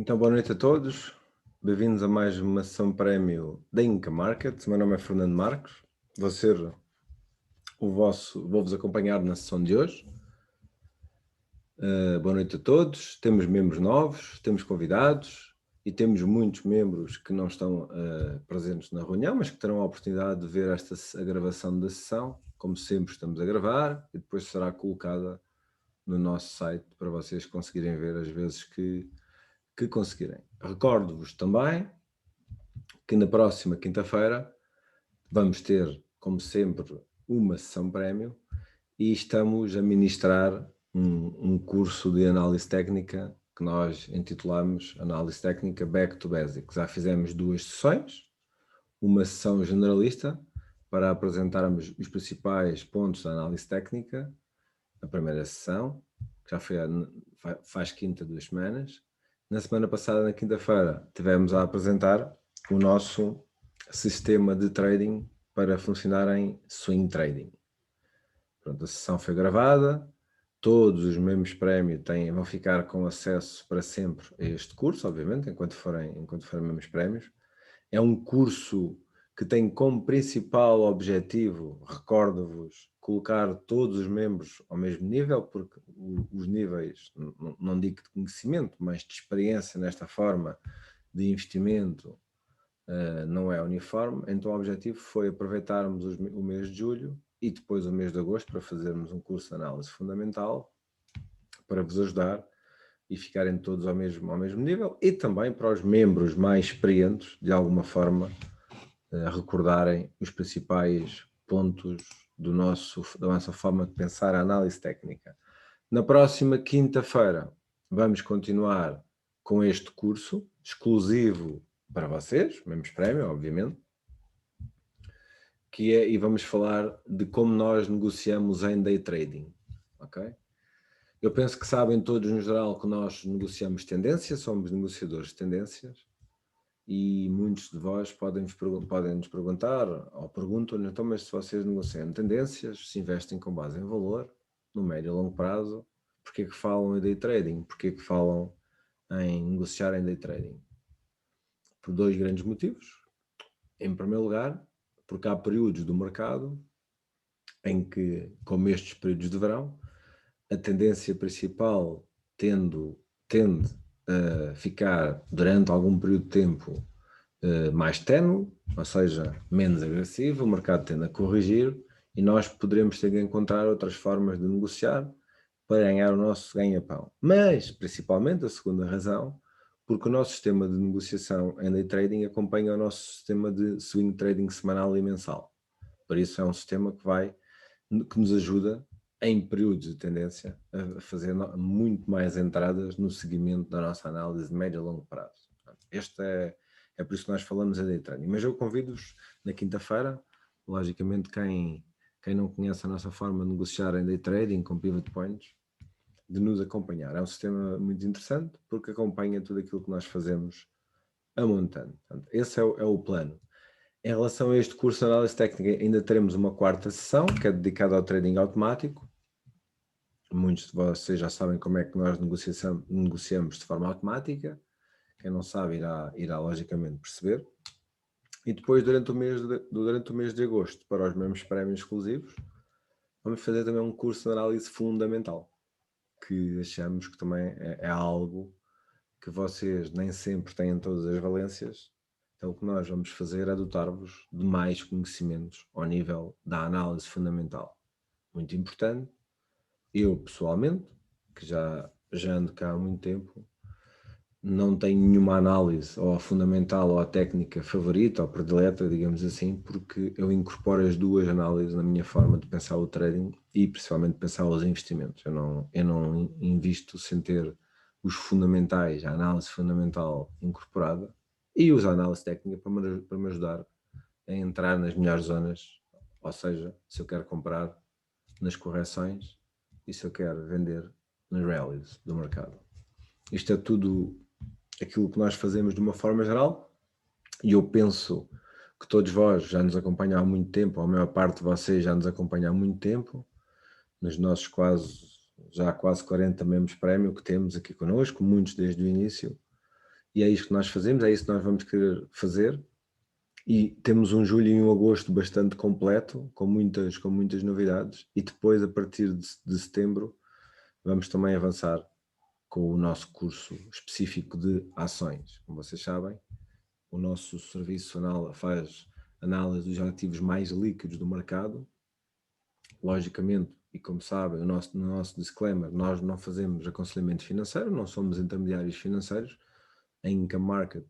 Então, boa noite a todos. Bem-vindos a mais uma sessão prémio da Inca Market. O meu nome é Fernando Marcos. Vou-vos acompanhar na sessão de hoje. Boa noite a todos. Temos membros novos, temos convidados e temos muitos membros que não estão presentes na reunião, mas que terão a oportunidade de ver a gravação da sessão. Como sempre, estamos a gravar e depois será colocada no nosso site para vocês conseguirem ver as vezes que conseguirem. Recordo-vos também que na próxima quinta-feira vamos ter, como sempre, uma sessão prémio e estamos a ministrar um curso de análise técnica que nós intitulamos Análise Técnica Back to Basics. Já fizemos 2 sessões, uma sessão generalista para apresentarmos os principais pontos da análise técnica, a primeira sessão, que já foi faz quinta 2 semanas. Na semana passada, na quinta-feira, tivemos a apresentar o nosso sistema de trading para funcionar em swing trading. Pronto, a sessão foi gravada, todos os membros prémio vão ficar com acesso para sempre a este curso, obviamente, enquanto forem membros prémios. É um curso que tem como principal objetivo, recordo-vos, colocar todos os membros ao mesmo nível, porque os níveis, não digo de conhecimento, mas de experiência nesta forma de investimento não é uniforme. Então o objetivo foi aproveitarmos o mês de julho e depois o mês de agosto para fazermos um curso de análise fundamental para vos ajudar e ficarem todos ao mesmo nível, e também para os membros mais experientes, de alguma forma, recordarem os principais pontos da nossa forma de pensar a análise técnica. Na próxima quinta-feira vamos continuar com este curso, exclusivo para vocês, membros prémio, obviamente, e vamos falar de como nós negociamos em day trading, ok? Eu penso que sabem todos, no geral, que nós negociamos tendências, somos negociadores de tendências, e muitos de vós podem nos perguntar, ou perguntam-nos, então, mas se vocês negociam tendências, se investem com base em valor, no médio e longo prazo, porquê que falam em day trading? Porquê que falam em negociar em day trading? Por 2 grandes motivos. Em primeiro lugar, porque há períodos do mercado em que, como estes períodos de verão, a tendência principal tende a ficar durante algum período de tempo mais ténue, ou seja, menos agressivo, o mercado tende a corrigir e nós poderemos ter que encontrar outras formas de negociar para ganhar o nosso ganha-pão. Mas, principalmente, a segunda razão, porque o nosso sistema de negociação em day trading acompanha o nosso sistema de swing trading semanal e mensal. Por isso é um sistema que nos ajuda, em períodos de tendência, a fazer muito mais entradas no seguimento da nossa análise de médio e longo prazo. É por isso que nós falamos em day trading. Mas eu convido-vos na quinta-feira, logicamente quem não conhece a nossa forma de negociar em day trading com pivot points, de nos acompanhar. É um sistema muito interessante porque acompanha tudo aquilo que nós fazemos a montante. Portanto, esse é o plano. Em relação a este curso de análise técnica, ainda teremos uma 4ª sessão, que é dedicada ao trading automático. Muitos de vocês já sabem como é que nós negociamos de forma automática. Quem não sabe irá logicamente perceber. E depois, durante o mês de agosto, para os mesmos prémios exclusivos, vamos fazer também um curso de análise fundamental, que achamos que também é algo que vocês nem sempre têm todas as valências. Então o que nós vamos fazer é dotar-vos de mais conhecimentos ao nível da análise fundamental. Muito importante. Eu, pessoalmente, que já ando cá há muito tempo, não tenho nenhuma análise ou a fundamental ou a técnica favorita ou predileta, digamos assim, porque eu incorporo as 2 análises na minha forma de pensar o trading e principalmente pensar os investimentos. Eu não invisto sem ter os fundamentais, a análise fundamental incorporada, e uso a análise técnica para me ajudar a entrar nas melhores zonas, ou seja, se eu quero comprar nas correções e se eu quero vender nas rallies do mercado. Isto é tudo aquilo que nós fazemos de uma forma geral, e eu penso que todos vós já nos acompanham há muito tempo, ou a maior parte de vocês já nos acompanha há muito tempo, nos nossos quase 40 membros prémio que temos aqui connosco, muitos desde o início, e é isto que nós fazemos, é isso que nós vamos querer fazer. E temos um julho e um agosto bastante completo, com muitas novidades, e depois, a partir de setembro, vamos também avançar com o nosso curso específico de ações. Como vocês sabem, o nosso serviço faz análise dos ativos mais líquidos do mercado. Logicamente, e como sabem, no nosso disclaimer, nós não fazemos aconselhamento financeiro, não somos intermediários financeiros. A Income Market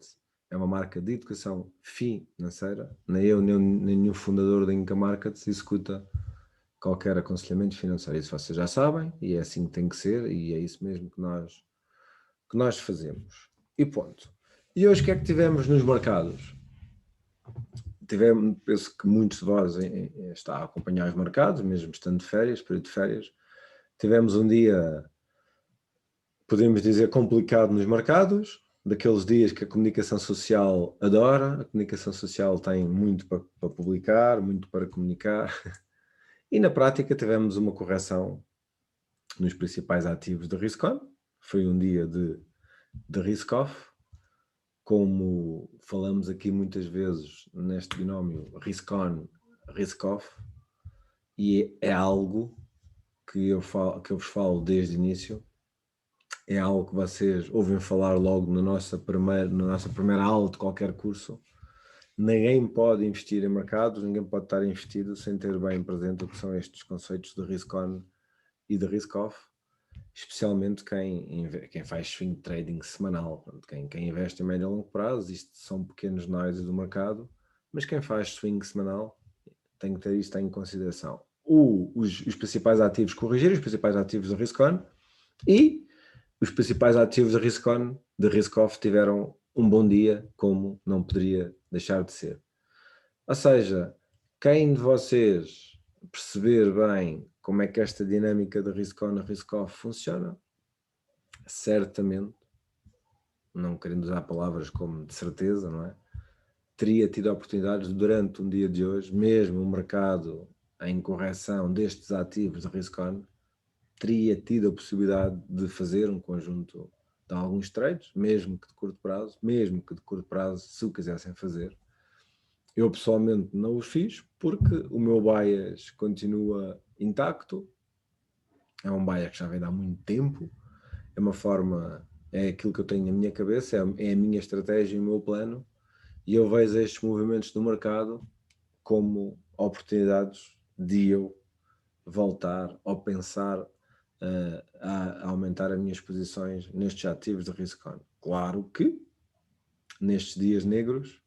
é uma marca de educação financeira. Nem eu, nem nenhum fundador da Income Market executa qualquer aconselhamento financeiro. Isso vocês já sabem, e é assim que tem que ser, e é isso mesmo que nós fazemos. E ponto. E hoje o que é que tivemos nos mercados? Penso que muitos de vós está a acompanhar os mercados, mesmo estando de férias, período de férias. Tivemos um dia, podemos dizer, complicado nos mercados, daqueles dias que a comunicação social adora. A comunicação social tem muito para publicar, muito para comunicar, e na prática tivemos uma correção nos principais ativos de risk-on. Foi um dia de risk-off, como falamos aqui muitas vezes neste binómio risk-on, risk-off, e é algo que eu vos falo desde o início. É algo que vocês ouvem falar logo na nossa primeira aula de qualquer curso. Ninguém pode investir em mercados, ninguém pode estar investido sem ter bem presente o que são estes conceitos de risk-on e de risk-off, especialmente quem faz swing trading semanal. Quem investe em médio e longo prazo, isto são pequenos noises do mercado, mas quem faz swing semanal tem que ter isto em consideração. Os principais ativos corrigir, os principais ativos de risk-on, e os principais ativos de risk-on, de risk-off, tiveram um bom dia, como não poderia deixar de ser. Ou seja, quem de vocês perceber bem como é que esta dinâmica de risk-on e risk-off funciona, certamente, não querendo usar palavras como de certeza, não é? Teria tido oportunidades durante um dia de hoje, mesmo o mercado em correção destes ativos de risk-on, teria tido a possibilidade de fazer um conjunto de alguns trades, mesmo que de curto prazo, se o quisessem fazer. Eu pessoalmente não os fiz, porque o meu bias continua intacto. É um bias que já vem de há muito tempo, é uma forma, é aquilo que eu tenho na minha cabeça, é a minha estratégia e o meu plano, e eu vejo estes movimentos do mercado como oportunidades de eu voltar ou pensar a aumentar as minhas posições nestes ativos de risk-on. Claro que nestes dias negros,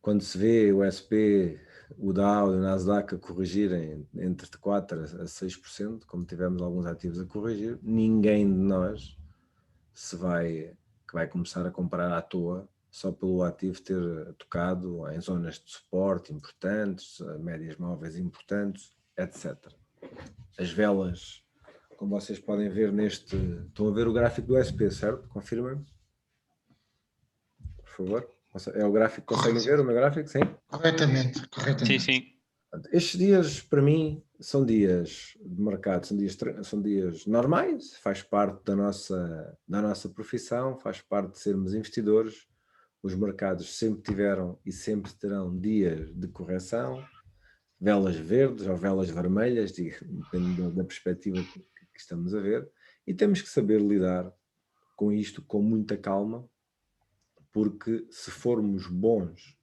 quando se vê o SP, o Dow e o Nasdaq a corrigirem entre 4% a 6%, como tivemos alguns ativos a corrigir, ninguém de nós que vai começar a comprar à toa só pelo ativo ter tocado em zonas de suporte importantes, médias móveis importantes, etc. As velas, como vocês podem ver neste... Estão a ver o gráfico do SP, certo? Confirmem-me, por favor. É o gráfico, conseguem ver o meu gráfico? Sim? Corretamente. Sim. Estes dias, para mim, são dias de mercado, são dias normais, faz parte da nossa profissão, faz parte de sermos investidores. Os mercados sempre tiveram e sempre terão dias de correção, velas verdes ou velas vermelhas, dependendo da perspectiva que estamos a ver, e temos que saber lidar com isto com muita calma, porque se formos bons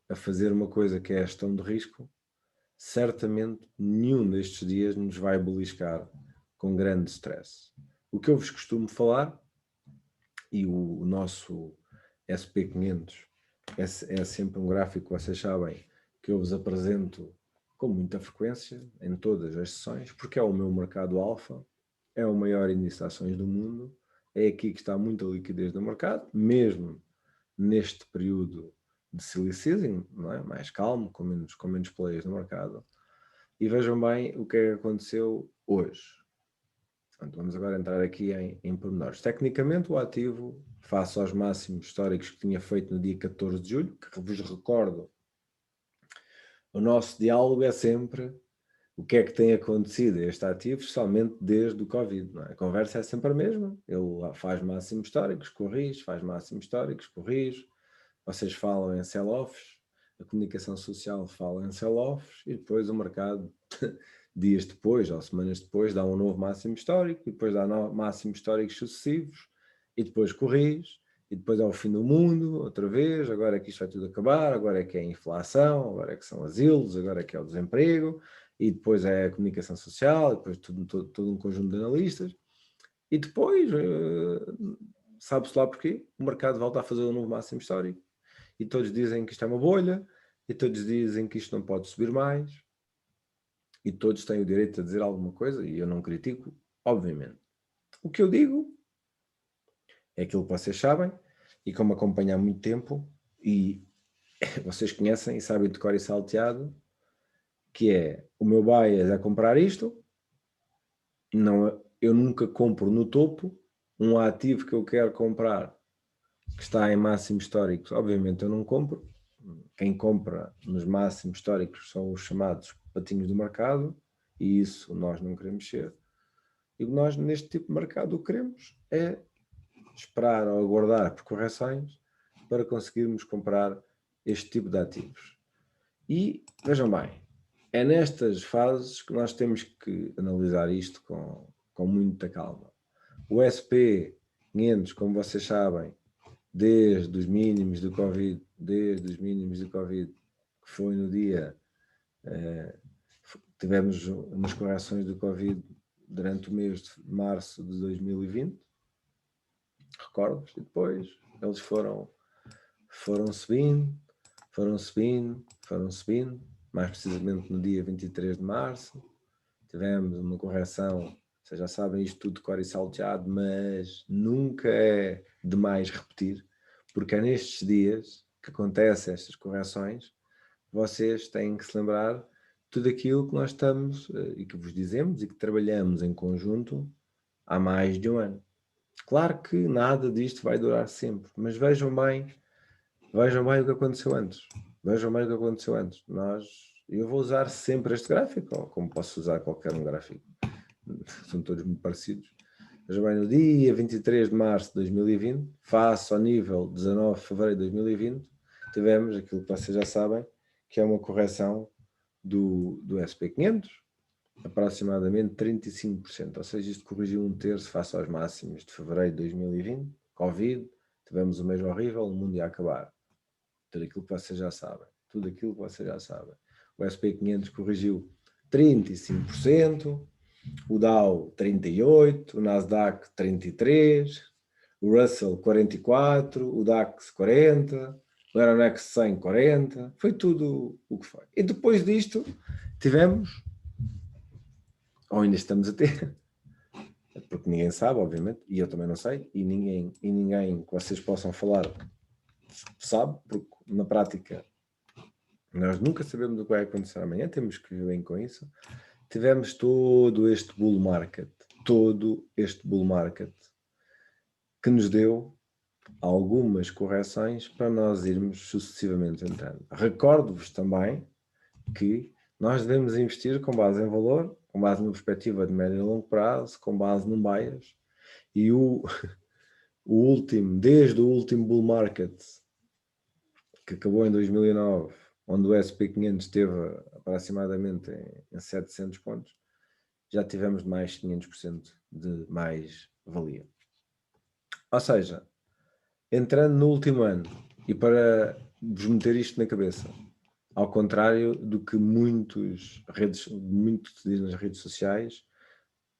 a fazer uma coisa que é a gestão de risco, certamente nenhum destes dias nos vai beliscar com grande stress. O que eu vos costumo falar, e o nosso SP500 é sempre um gráfico que vocês sabem que eu vos apresento com muita frequência em todas as sessões, porque é o meu mercado alfa, é o maior índice de ações do mundo, é aqui que está muita liquidez do mercado, mesmo neste período de silly season, não é? Mais calmo, com menos players no mercado. E vejam bem o que é que aconteceu hoje. Portanto, vamos agora entrar aqui em pormenores. Tecnicamente, o ativo, face aos máximos históricos que tinha feito no dia 14 de julho, que vos recordo, o nosso diálogo é sempre o que é que tem acontecido a este ativo, especialmente desde o Covid. Não é? A conversa é sempre a mesma. Ele faz máximos históricos, corrige, faz máximos históricos, corrige. Vocês falam em sell-offs, a comunicação social fala em sell-offs e depois o mercado, dias depois ou semanas depois, dá um novo máximo histórico e depois dá máximos históricos sucessivos e depois corrige e depois é o fim do mundo, outra vez, agora é que isto vai tudo acabar, agora é que é a inflação, agora é que são asilos, agora é que é o desemprego e depois é a comunicação social, e depois todo um conjunto de analistas e depois, sabe-se lá porquê, o mercado volta a fazer um novo máximo histórico. E todos dizem que isto é uma bolha, e todos dizem que isto não pode subir mais, e todos têm o direito a dizer alguma coisa, e eu não critico, obviamente. O que eu digo é aquilo que vocês sabem, e como acompanham há muito tempo, e vocês conhecem e sabem de cor e salteado, que é, o meu bias é comprar isto, não, eu nunca compro no topo, um ativo que eu quero comprar, que está em máximos históricos, obviamente eu não compro. Quem compra nos máximos históricos são os chamados patinhos do mercado e isso nós não queremos ser. E nós neste tipo de mercado o que queremos é esperar ou aguardar por correções para conseguirmos comprar este tipo de ativos. E vejam bem, é nestas fases que nós temos que analisar isto com muita calma. O SP500, como vocês sabem, desde os mínimos do Covid, que foi no dia, tivemos umas correções do Covid durante o mês de março de 2020, recordo-vos, e depois eles foram subindo, mais precisamente no dia 23 de março, tivemos uma correção, vocês já sabem isto tudo de cor e salteado, mas nunca é demais repetir, porque é nestes dias que acontecem estas correções, vocês têm que se lembrar tudo aquilo que nós estamos e que vos dizemos e que trabalhamos em conjunto há mais de um ano. Claro que nada disto vai durar sempre, mas vejam bem o que aconteceu antes. Eu vou usar sempre este gráfico, ou como posso usar qualquer um gráfico. São todos muito parecidos. Vejam bem, no dia 23 de março de 2020, face ao nível 19 de fevereiro de 2020, tivemos aquilo que vocês já sabem, que é uma correção do SP500, aproximadamente 35%, ou seja, isto corrigiu um terço face aos máximos de fevereiro de 2020, Covid, tivemos um mês horrível, o mundo ia acabar. Tudo aquilo que vocês já sabem. O SP500 corrigiu 35%, o Dow 38%, o Nasdaq 33%, o Russell 44%, o DAX 40%, o Euronext 100 40%, foi tudo o que foi. E depois disto tivemos, ou ainda estamos a ter, porque ninguém sabe, obviamente, e eu também não sei, e ninguém que vocês possam falar sabe, porque na prática nós nunca sabemos o que vai acontecer amanhã, temos que viver bem com isso. Tivemos todo este bull market que nos deu algumas correções para nós irmos sucessivamente entrando. Recordo-vos também que nós devemos investir com base em valor, com base numa perspectiva de médio e longo prazo, com base num bias, e desde o último bull market, que acabou em 2009, onde o SP500 esteve aproximadamente em 700 pontos, já tivemos mais 500% de mais valia. Ou seja, entrando no último ano, e para vos meter isto na cabeça, ao contrário do que muitos se diz nas redes sociais,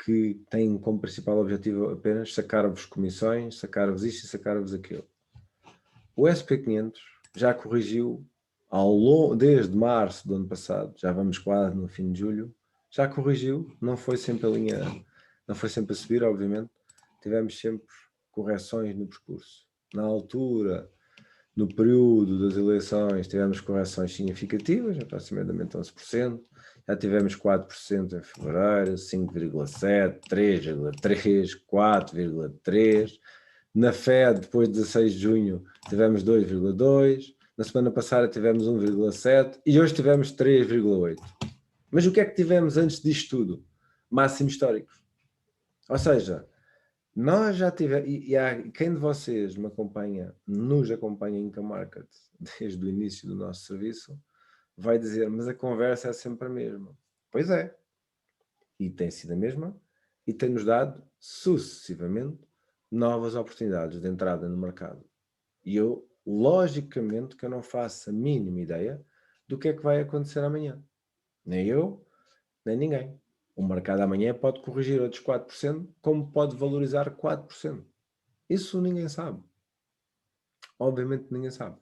que têm como principal objetivo apenas sacar-vos comissões, sacar-vos isto e sacar-vos aquilo. O SP500 já corrigiu desde março do ano passado, já vamos quase no fim de julho, já corrigiu, não foi sempre a subir, obviamente, tivemos sempre correções no percurso. Na altura, no período das eleições, tivemos correções significativas, aproximadamente 11%, já tivemos 4% em fevereiro, 5,7%, 3,3%, 4,3%, na Fed, depois de 16 de junho, tivemos 2,2%, na semana passada tivemos 1,7% e hoje tivemos 3,8%. Mas o que é que tivemos antes disto tudo? Máximos históricos. Ou seja, nós já tivemos, e há quem de vocês nos acompanha em Income Market desde o início do nosso serviço, vai dizer, mas a conversa é sempre a mesma. Pois é. E tem sido a mesma, e tem-nos dado, sucessivamente, novas oportunidades de entrada no mercado. E eu, logicamente, que eu não faço a mínima ideia do que é que vai acontecer amanhã. Nem eu, nem ninguém. O mercado amanhã pode corrigir outros 4%, como pode valorizar 4%. Isso ninguém sabe. Obviamente ninguém sabe.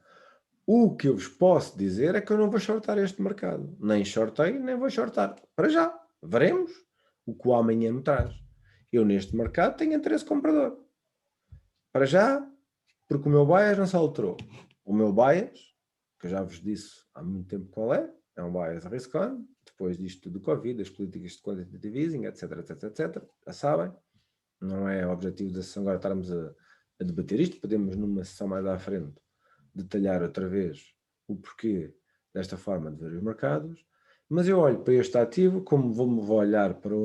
O que eu vos posso dizer é que eu não vou shortar este mercado. Nem shortei, nem vou shortar. Para já. Veremos o que o amanhã me traz. Eu neste mercado tenho interesse comprador. Para já, porque o meu bias não se alterou. O meu bias, que eu já vos disse há muito tempo qual é um bias risk-on, depois disto do Covid, as políticas de quantitative easing, etc, etc, etc, já sabem. Não é o objetivo da sessão agora estarmos a debater isto, podemos numa sessão mais à frente detalhar outra vez o porquê desta forma de ver os mercados, mas eu olho para este ativo como vou olhar para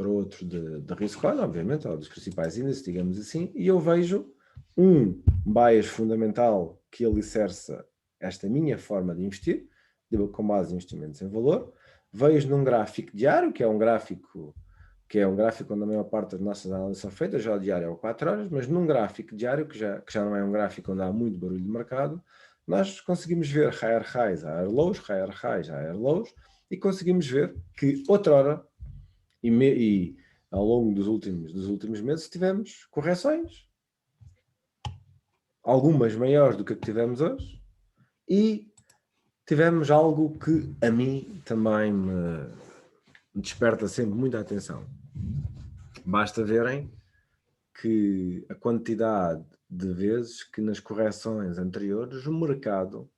outro de risk-on, obviamente, ou dos principais índices, digamos assim, e eu vejo um bias fundamental que alicerça esta minha forma de investir, com base em investimentos em valor, vejo num gráfico diário, que é um gráfico onde a maior parte das nossas análises são feitas, já o diário é 4 horas, mas num gráfico diário, que já não é um gráfico onde há muito barulho de mercado, nós conseguimos ver higher highs, higher lows, higher highs, higher lows, e conseguimos ver que outrora, e ao longo dos últimos meses, tivemos correções, algumas maiores do que tivemos hoje, e tivemos algo que a mim também me desperta sempre muita atenção. Basta verem que a quantidade de vezes que nas correções anteriores o mercado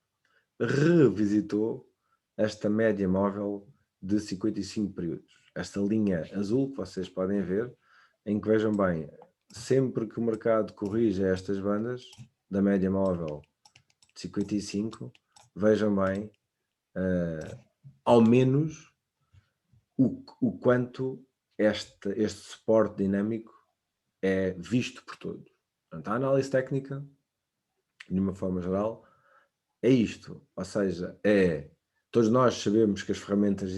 revisitou esta média móvel de 55 períodos. Esta linha azul que vocês podem ver, em que vejam bem, sempre que o mercado corrige estas bandas da média móvel de 55, vejam bem, ao menos o quanto este suporte dinâmico é visto por todos. Portanto, a análise técnica, de uma forma geral, é isto. Ou seja, todos nós sabemos que as ferramentas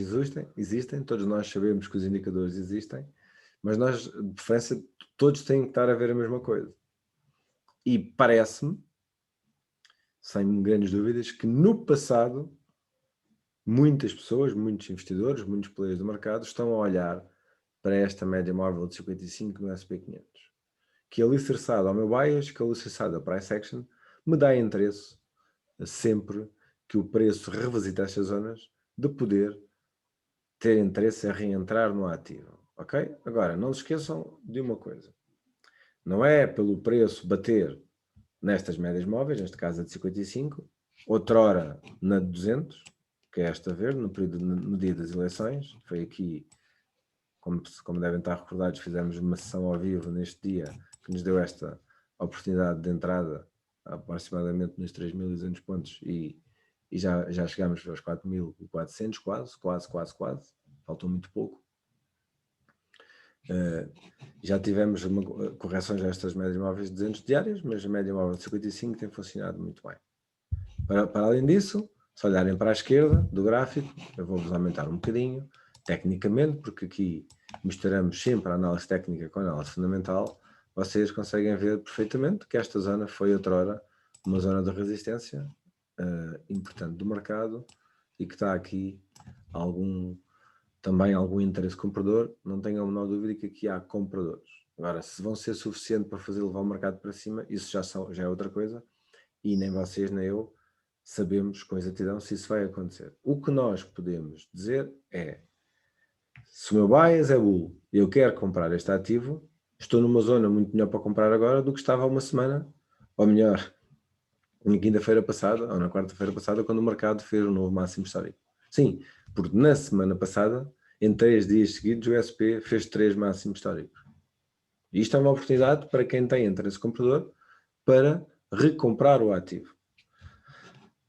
existem, todos nós sabemos que os indicadores existem, mas nós, de preferência, todos têm que estar a ver a mesma coisa. E parece-me, sem grandes dúvidas, que no passado muitas pessoas, muitos investidores, muitos players do mercado estão a olhar para esta média móvel de 55 no SP500. Que alicerçado ao meu bias, que alicerçado ao price action, me dá interesse sempre que o preço revisita estas zonas de poder ter interesse em reentrar no ativo, ok? Agora, não se esqueçam de uma coisa, não é pelo preço bater nestas médias móveis, neste caso a de 55, outrora na de 200, que é esta verde, no dia das eleições, foi aqui, como devem estar recordados, fizemos uma sessão ao vivo neste dia, que nos deu esta oportunidade de entrada aproximadamente nos 3.200 pontos e já chegámos aos 4.400 quase, faltou muito pouco. Já tivemos correções a estas médias móveis de 200 diárias, mas a média móvel de 55 tem funcionado muito bem. Para além disso, se olharem para a esquerda do gráfico, eu vou-vos aumentar um bocadinho, tecnicamente, porque aqui misturamos sempre a análise técnica com a análise fundamental, vocês conseguem ver perfeitamente que esta zona foi outrora uma zona de resistência importante do mercado e que está aqui também algum interesse comprador. Não tenham a menor dúvida que aqui há compradores. Agora, se vão ser suficiente para fazer levar o mercado para cima, isso já é outra coisa e nem vocês nem eu sabemos com exatidão se isso vai acontecer. O que nós podemos dizer é, se o meu bias é bull e eu quero comprar este ativo, estou numa zona muito melhor para comprar agora do que estava há uma semana, ou melhor, na quinta-feira passada, ou na quarta-feira passada, quando o mercado fez um novo máximo histórico. Sim, porque na semana passada, em 3 dias seguidos, o SP fez 3 máximos históricos. E isto é uma oportunidade para quem tem interesse comprador para recomprar o ativo.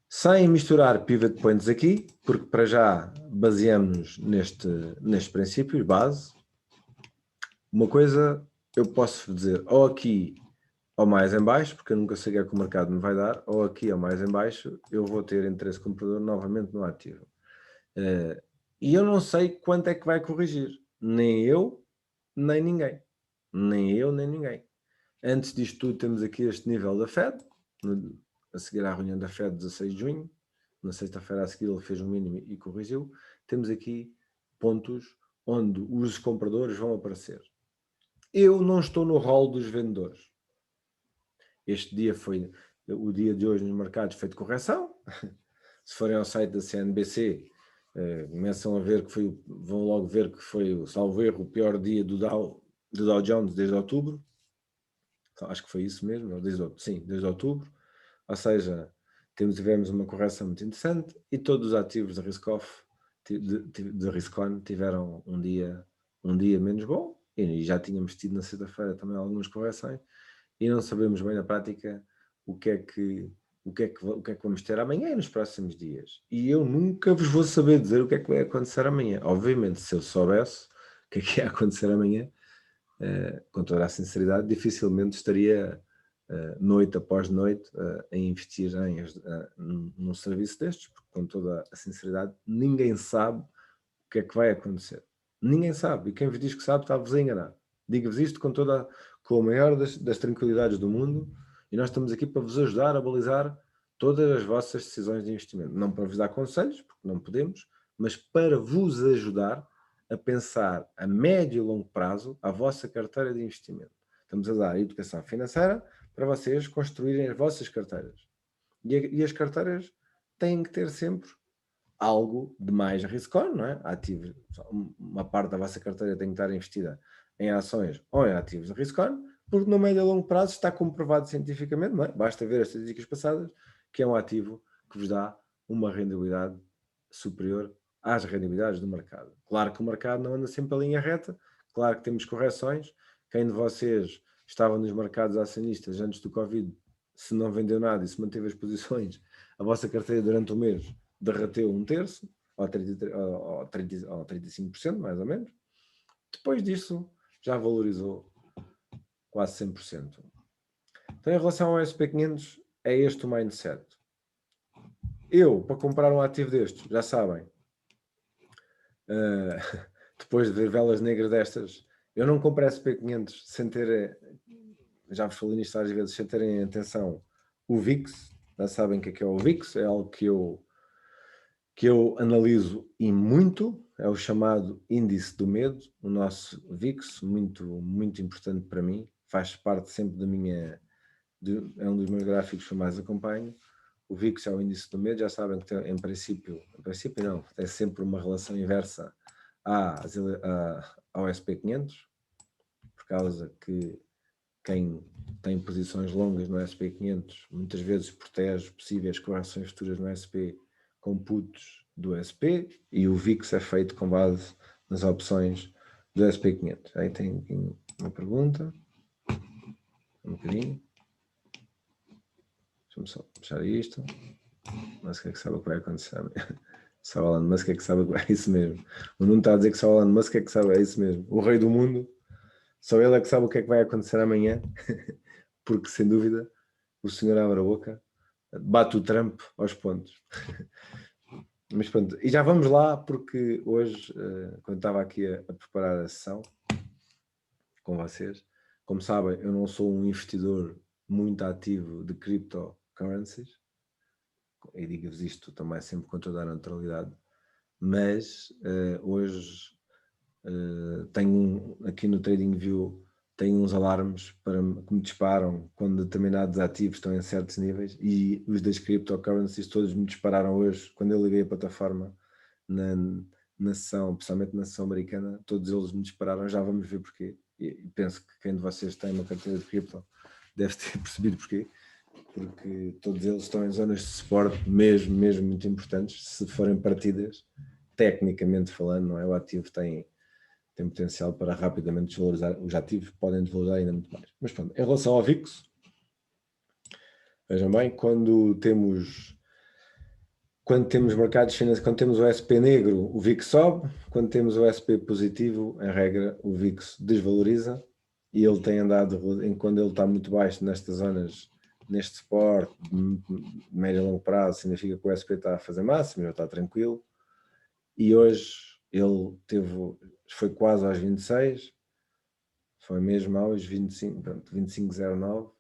sem misturar pivot points aqui, porque para já baseamos nestes princípios base. Uma coisa eu posso dizer, ou aqui ou mais em baixo, porque eu nunca sei o que é que o mercado me vai dar, ou aqui ou mais em baixo, eu vou ter interesse comprador novamente no ativo. E eu não sei quanto é que vai corrigir. Nem eu, nem ninguém. Nem eu, nem ninguém. Antes disto tudo, temos aqui este nível da Fed, a seguir à reunião da Fed, 16 de junho. Na sexta-feira a seguir ele fez um mínimo e corrigiu. Temos aqui pontos onde os compradores vão aparecer. Eu não estou no rol dos vendedores. Este dia foi o dia de hoje nos mercados feito correção. Se forem ao site da CNBC, começam a ver que vão logo ver que foi, salvo erro, o pior dia do Dow Jones desde outubro. Acho que foi isso mesmo, desde outubro. Ou seja, tivemos uma correção muito interessante e todos os ativos da Risk-Off, de Risk-On, tiveram um dia menos bom. E já tínhamos tido na sexta-feira também algumas correções e não sabemos bem na prática o que é que vamos ter amanhã e nos próximos dias. E eu nunca vos vou saber dizer o que é que vai acontecer amanhã. Obviamente, se eu soubesse o que é que ia acontecer amanhã, com toda a sinceridade, dificilmente estaria noite após noite a investir num serviço destes, porque com toda a sinceridade, ninguém sabe o que é que vai acontecer. Ninguém sabe. E quem vos diz que sabe está-vos a enganar. Digo-vos isto com a maior das tranquilidades do mundo, e nós estamos aqui para vos ajudar a balizar todas as vossas decisões de investimento. Não para vos dar conselhos, porque não podemos, mas para vos ajudar a pensar a médio e longo prazo a vossa carteira de investimento. Estamos a dar educação financeira para vocês construírem as vossas carteiras. E as carteiras têm que ter sempre algo de mais risk-on, não é? Ativos, uma parte da vossa carteira tem que estar investida em ações ou em ativos de risk-on, porque no médio e longo prazo está comprovado cientificamente, não é? Basta ver as estatísticas passadas, que é um ativo que vos dá uma rendibilidade superior às rendibilidades do mercado. Claro que o mercado não anda sempre a linha reta, claro que temos correções. Quem de vocês estava nos mercados acionistas antes do Covid, se não vendeu nada e se manteve as posições, a vossa carteira durante o mês derreteu um terço, ou 35%, mais ou menos. Depois disso, já valorizou quase 100%. Então, em relação ao SP500, é este o mindset. Eu, para comprar um ativo destes, já sabem, depois de ver velas negras destas, eu não compro SP500 sem ter, já vos falei nisto várias vezes, sem terem atenção o VIX. Já sabem o que é o VIX, é algo que eu analiso e muito, é o chamado índice do medo, o nosso VIX, muito, muito importante para mim, faz parte sempre é um dos meus gráficos que eu mais acompanho. O VIX é o índice do medo, já sabem que tem, em princípio não, tem sempre uma relação inversa ao SP500, por causa que quem tem posições longas no SP500 muitas vezes protege possíveis correções futuras no SP com putos do SP, e o VIX é feito com base nas opções do SP500. Aí tem uma pergunta, um bocadinho. Deixa-me só fechar isto. Mas o que é que sabe o que vai acontecer? Só o Elon Musk é que sabe o que vai, é isso mesmo. O Nuno está a dizer que só o Elon Musk é que sabe, é isso mesmo. O rei do mundo, só ele é que sabe o que é que vai acontecer amanhã, porque sem dúvida o senhor abre a boca, bate o Trump aos pontos. Mas pronto, e já vamos lá, porque hoje, quando estava aqui a preparar a sessão com vocês, como sabem, eu não sou um investidor muito ativo de cryptocurrencies, e digo-vos isto também sempre com toda a naturalidade, mas hoje tenho aqui no TradingView, tenho uns alarmes que me disparam quando determinados ativos estão em certos níveis, e os das cryptocurrencies todos me dispararam hoje quando eu liguei a plataforma na sessão, principalmente na sessão americana, todos eles me dispararam, já vamos ver porquê, e penso que quem de vocês tem uma carteira de cripto deve ter percebido porquê, porque todos eles estão em zonas de suporte mesmo muito importantes, se forem partidas, tecnicamente falando, não é? O ativo tem potencial para rapidamente desvalorizar, os ativos podem desvalorizar ainda muito mais. Mas pronto, em relação ao VIX, vejam bem, quando temos quando temos mercados financeiros, quando temos o SP negro, o VIX sobe, quando temos o SP positivo, em regra, o VIX desvaloriza, e ele tem andado, quando ele está muito baixo nestas zonas, neste suporte, de médio e longo prazo, significa que o SP está a fazer máximo, já está tranquilo, e hoje ele foi quase aos 26, foi mesmo aos 25, pronto, 25,09,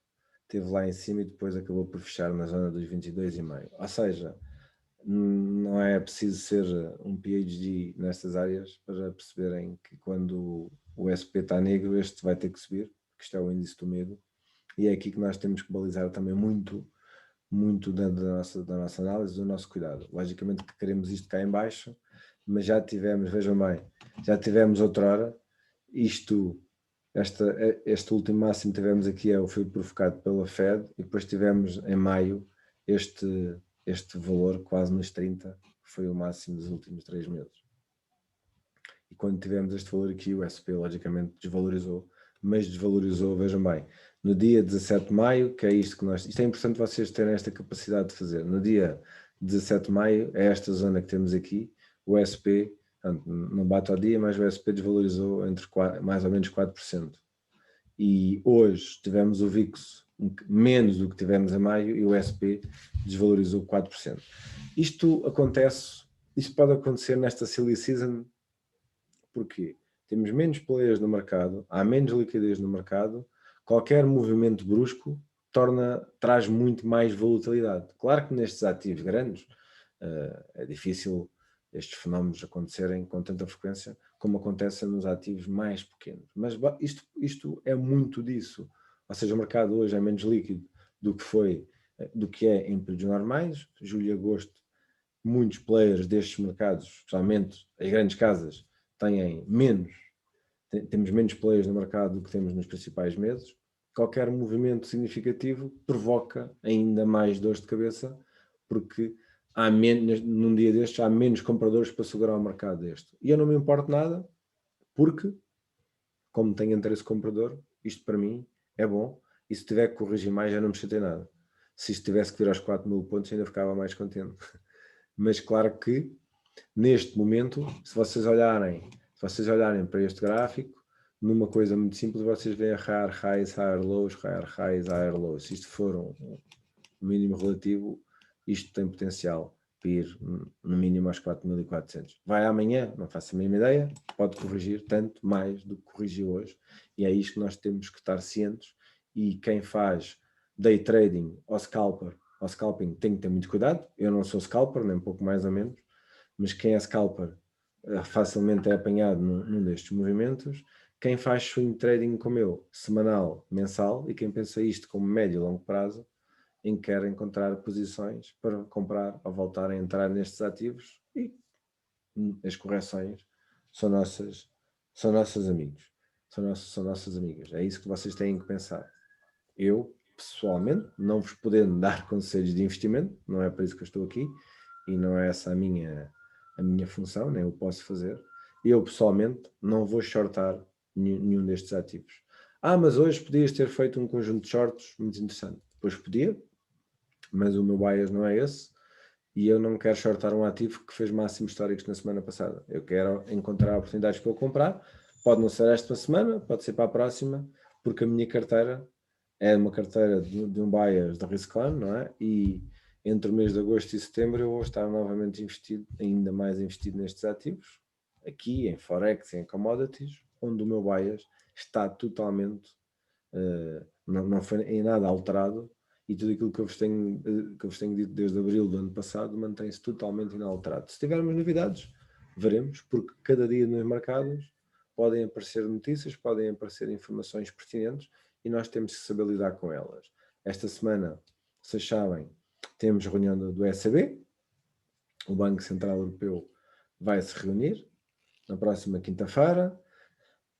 esteve lá em cima e depois acabou por fechar na zona dos 22,5. Ou seja, não é preciso ser um PhD nestas áreas para perceberem que quando o SP está negro, este vai ter que subir, porque isto é o índice do medo, e é aqui que nós temos que balizar também muito da nossa análise, do nosso cuidado. Logicamente que queremos isto cá em baixo, mas já tivemos, vejam bem, já tivemos outrora, este último máximo que tivemos aqui foi provocado pela Fed, e depois tivemos em maio este valor quase nos 30, que foi o máximo dos últimos 3 meses. E quando tivemos este valor aqui, o SP logicamente desvalorizou, mas desvalorizou, vejam bem, no dia 17 de maio, que é isto é importante vocês terem esta capacidade de fazer, no dia 17 de maio, é esta zona que temos aqui, o SP, não bate ao dia, mas o SP desvalorizou entre mais ou menos 4%. E hoje tivemos o VIX menos do que tivemos em maio e o SP desvalorizou 4%. Isto pode acontecer nesta silly season, porque temos menos players no mercado, há menos liquidez no mercado, qualquer movimento brusco traz muito mais volatilidade. Claro que nestes ativos grandes é difícil estes fenómenos acontecerem com tanta frequência como acontecem nos ativos mais pequenos. Mas isto é muito disso. Ou seja, o mercado hoje é menos líquido do que é em períodos normais. Julho e agosto, muitos players destes mercados, especialmente as grandes casas, temos menos players no mercado do que temos nos principais meses. Qualquer movimento significativo provoca ainda mais dores de cabeça, porque num dia destes há menos compradores para segurar o mercado deste. E eu não me importo nada, porque, como tenho interesse comprador, isto para mim é bom, e se tiver que corrigir mais já não me chatei nada. Se isto tivesse que vir aos 4.000 pontos ainda ficava mais contente. Mas claro que, neste momento, se vocês olharem para este gráfico, numa coisa muito simples, vocês veem higher highs, higher lows, higher highs, higher lows. Se isto for um mínimo relativo, isto tem potencial para ir no mínimo aos 4.400. Vai amanhã, não faço a mínima ideia, pode corrigir tanto mais do que corrigiu hoje, e é isto que nós temos que estar cientes, e quem faz day trading ou scalping tem que ter muito cuidado. Eu não sou scalper, nem pouco mais ou menos, mas quem é scalper facilmente é apanhado num destes movimentos. Quem faz swing trading como eu, semanal, mensal, e quem pensa isto como médio e longo prazo, em que quer encontrar posições para comprar ou voltar a entrar nestes ativos, e as correções são nossos amigos, são nossas amigas. É isso que vocês têm que pensar. Eu, pessoalmente, não vos podendo dar conselhos de investimento, não é para isso que eu estou aqui, e não é essa a minha função, nem eu posso fazer. Eu, pessoalmente, não vou shortar nenhum destes ativos. Mas hoje podias ter feito um conjunto de shorts muito interessante. Pois podia, mas o meu bias não é esse, e eu não quero shortar um ativo que fez máximos históricos na semana passada. Eu quero encontrar oportunidades para eu comprar. Pode não ser esta semana, pode ser para a próxima, porque a minha carteira é uma carteira de um bias de risk on, não é? E entre o mês de agosto e setembro eu vou estar novamente ainda mais investido nestes ativos, aqui em Forex, em commodities, onde o meu bias está totalmente, não foi em nada alterado, e tudo aquilo que eu vos tenho dito desde abril do ano passado mantém-se totalmente inalterado. Se tivermos novidades, veremos, porque cada dia nos mercados podem aparecer notícias, podem aparecer informações pertinentes, e nós temos que saber lidar com elas. Esta semana, vocês sabem, temos reunião do ECB, o Banco Central Europeu vai se reunir na próxima quinta-feira.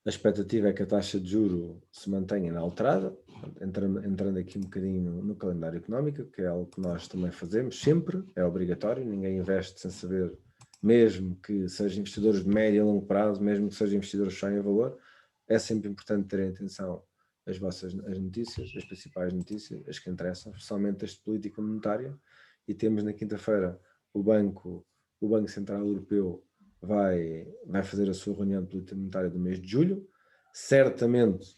A expectativa é que a taxa de juro se mantenha inalterada, entrando aqui um bocadinho no calendário económico, que é algo que nós também fazemos sempre, é obrigatório, ninguém investe sem saber, mesmo que sejam investidores de médio e longo prazo, mesmo que sejam investidores só em valor, é sempre importante terem atenção às notícias, as principais notícias, as que interessam, especialmente as de política monetária, e temos na quinta-feira o Banco Central Europeu vai fazer a sua reunião de política monetária do mês de julho. Certamente,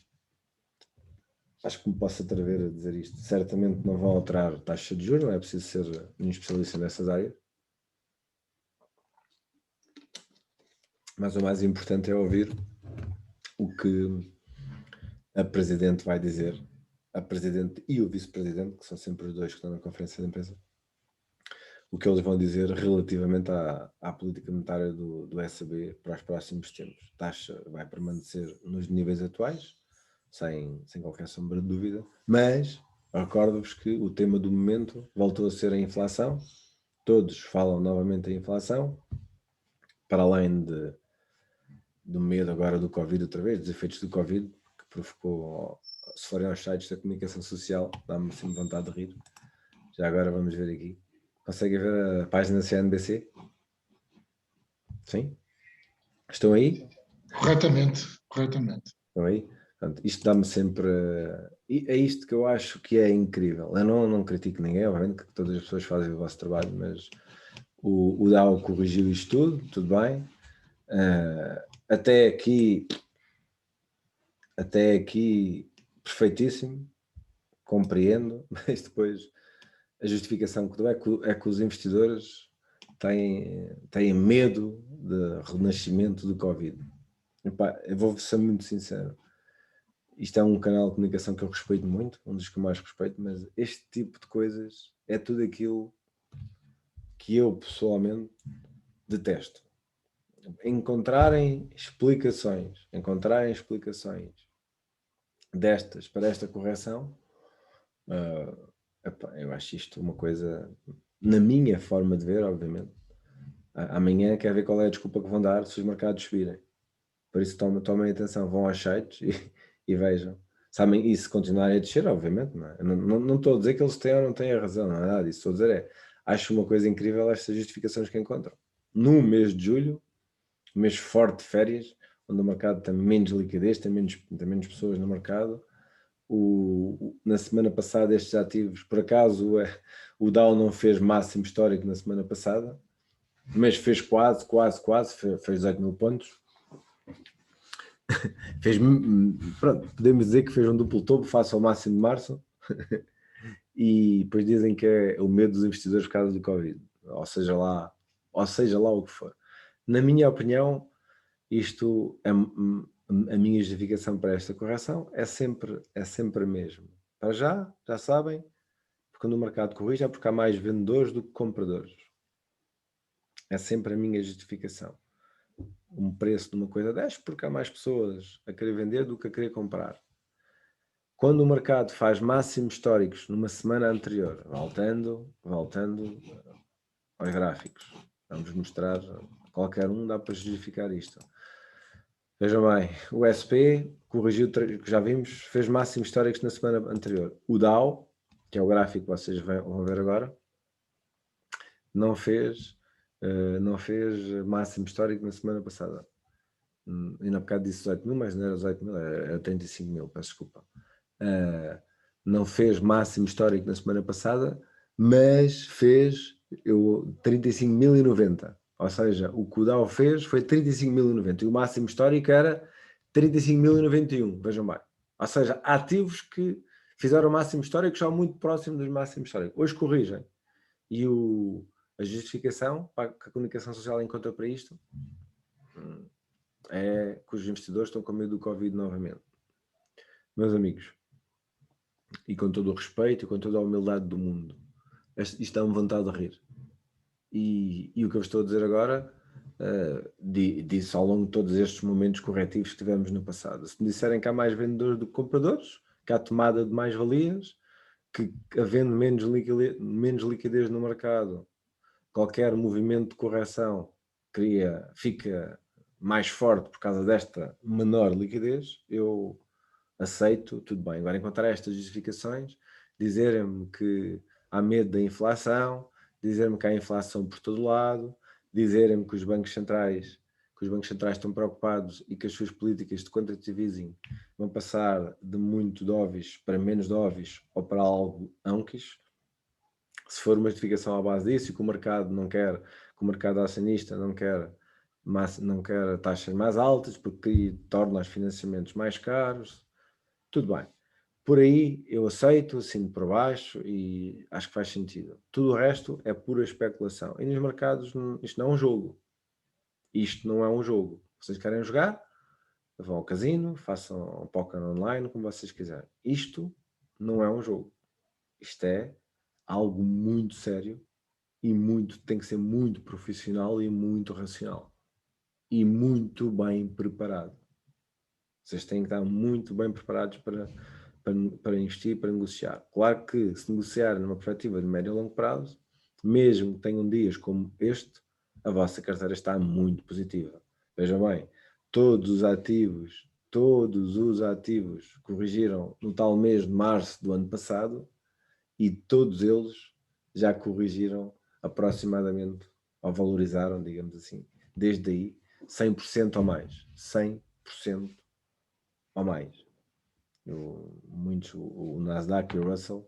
acho que me posso atrever a dizer isto, certamente não vão alterar a taxa de juros, não é preciso ser um especialista nessas áreas. Mas o mais importante é ouvir o que a Presidente vai dizer, a Presidente e o Vice-Presidente, que são sempre os dois que estão na conferência de imprensa, o que eles vão dizer relativamente à política monetária do ECB para os próximos tempos. A taxa vai permanecer nos níveis atuais, sem qualquer sombra de dúvida, mas recordo-vos que o tema do momento voltou a ser a inflação. Todos falam novamente em inflação, para além do medo agora do Covid outra vez, dos efeitos do Covid, que provocou, se forem aos sites da comunicação social, dá-me sempre vontade de rir. Já agora vamos ver aqui. Conseguem ver a página da CNBC? Sim? Estão aí? Corretamente. Estão aí? Portanto, isto dá-me sempre... É isto que eu acho que é incrível. Eu não critico ninguém, obviamente que todas as pessoas fazem o vosso trabalho, mas o Dow corrigiu isto tudo bem. Até aqui, perfeitíssimo, compreendo, mas depois a justificação que dou é que os investidores têm medo de renascimento do Covid. Epá, eu vou ser muito sincero, isto é um canal de comunicação que eu respeito muito, um dos que eu mais respeito, mas este tipo de coisas é tudo aquilo que eu pessoalmente detesto. Encontrarem explicações destas para esta correção, eu acho isto uma coisa, na minha forma de ver, obviamente. Amanhã quer ver qual é a desculpa que vão dar se os mercados subirem. Por isso tomem atenção, vão aos sites e vejam. Sabem, e se continuarem a descer, obviamente, não é? Não estou a dizer que eles têm ou não têm a razão, não é nada disso. Estou a dizer acho uma coisa incrível estas justificações que encontram. No mês de julho, mês forte de férias, onde o mercado tem menos liquidez, tem menos pessoas no mercado. Na semana passada estes ativos, por acaso o Dow não fez máximo histórico na semana passada, mas fez quase, fez 18 mil pontos. Pronto, podemos dizer que fez um duplo topo face ao máximo de março. E depois dizem que é o medo dos investidores por causa do Covid, ou seja lá o que for. Na minha opinião, isto é a minha justificação para esta correção é sempre a mesma. Para já sabem, quando o mercado corrige é porque há mais vendedores do que compradores. É sempre a minha justificação. Um preço de uma coisa desce porque há mais pessoas a querer vender do que a querer comprar. Quando o mercado faz máximos históricos numa semana anterior, voltando aos gráficos, vamos mostrar, qualquer um dá para justificar isto. Vejam bem, o SP corrigiu, que já vimos, fez máximos históricos na semana anterior. O Dow, que é o gráfico que vocês vão ver agora, não fez máximo histórico na semana passada. Ainda há bocado disse 18 mil, mas não era 18 mil, era 35 mil, peço desculpa. Não fez máximo histórico na semana passada, mas fez 35.090. Ou seja, o que o Dow fez foi 35.090 e o máximo histórico era 35.091, vejam bem. Ou seja, ativos que fizeram o máximo histórico já muito próximo dos máximos históricos. Hoje corrigem. E a justificação que a comunicação social encontra para isto é que os investidores estão com medo do Covid novamente. Meus amigos, e com todo o respeito e com toda a humildade do mundo, isto dá-me vontade de rir. E o que eu estou a dizer agora, disse ao longo de todos estes momentos corretivos que tivemos no passado. Se me disserem que há mais vendedores do que compradores, que há tomada de mais-valias, que havendo menos liquidez no mercado, qualquer movimento de correção fica mais forte por causa desta menor liquidez, eu aceito, tudo bem. Agora, encontrar estas justificações, dizerem-me que há medo da inflação, dizerem-me que há inflação por todo lado, dizerem-me que os bancos centrais estão preocupados e que as suas políticas de quantitative easing vão passar de muito dovish para menos dovish ou para algo anquish, Se for uma justificação à base disso e que o mercado não quer, que o mercado acionista não quer taxas mais altas porque torna os financiamentos mais caros, tudo bem. Por aí eu aceito, assino por baixo e acho que faz sentido. Tudo o resto é pura especulação. E nos mercados isto não é um jogo. Isto não é um jogo. Vocês querem jogar? Vão ao casino, façam um póquer online, como vocês quiserem. Isto não é um jogo. Isto é algo muito sério e tem que ser muito profissional e muito racional. E muito bem preparado. Vocês têm que estar muito bem preparados para investir, para negociar. Claro que se negociar numa perspectiva de médio e longo prazo, mesmo que tenham dias como este, a vossa carteira está muito positiva. Vejam bem, todos os ativos corrigiram no tal mês de março do ano passado e todos eles já corrigiram aproximadamente, ou valorizaram, digamos assim, desde aí, 100% ou mais. 100% ou mais. O Nasdaq e o Russell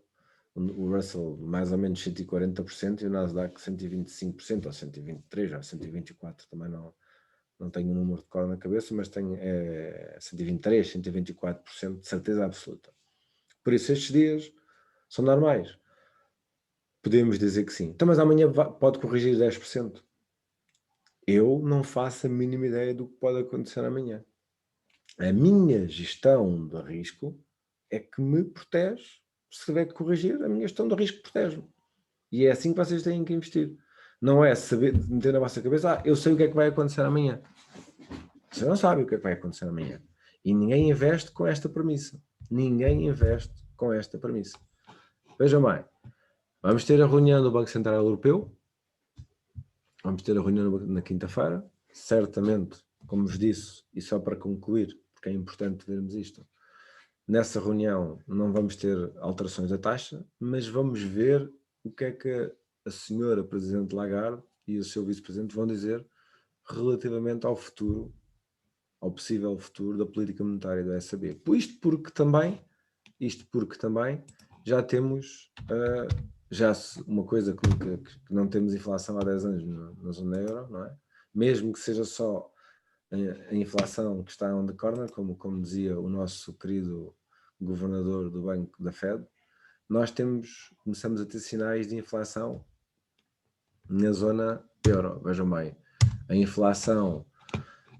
mais ou menos 140% e o Nasdaq 125% ou 123% ou 124%, também não tenho o número de cor na cabeça, mas tenho 123%, 124% de certeza absoluta. Por isso estes dias são normais. Podemos dizer que sim. Então, mas amanhã pode corrigir 10%. Eu não faço a mínima ideia do que pode acontecer amanhã. A minha gestão de risco é que me protege. Se tiver que corrigir, a minha gestão de risco protege-me. E é assim que vocês têm que investir. Não é saber, meter na vossa cabeça, eu sei o que é que vai acontecer amanhã. Você não sabe o que é que vai acontecer amanhã. E ninguém investe com esta premissa. Ninguém investe com esta premissa. Vejam bem, vamos ter a reunião do Banco Central Europeu. Vamos ter a reunião na quinta-feira. Certamente, como vos disse, e só para concluir, porque é importante vermos isto, nessa reunião não vamos ter alterações da taxa, mas vamos ver o que é que a senhora Presidente Lagarde e o seu Vice-Presidente vão dizer relativamente ao futuro, ao possível futuro da política monetária da ECB. Isto porque também já temos uma coisa que não temos inflação há 10 anos na zona euro, não é? Mesmo que seja só a inflação que está on the corner, como dizia o nosso querido governador do banco da Fed, nós começamos a ter sinais de inflação na zona euro. Vejam bem, a inflação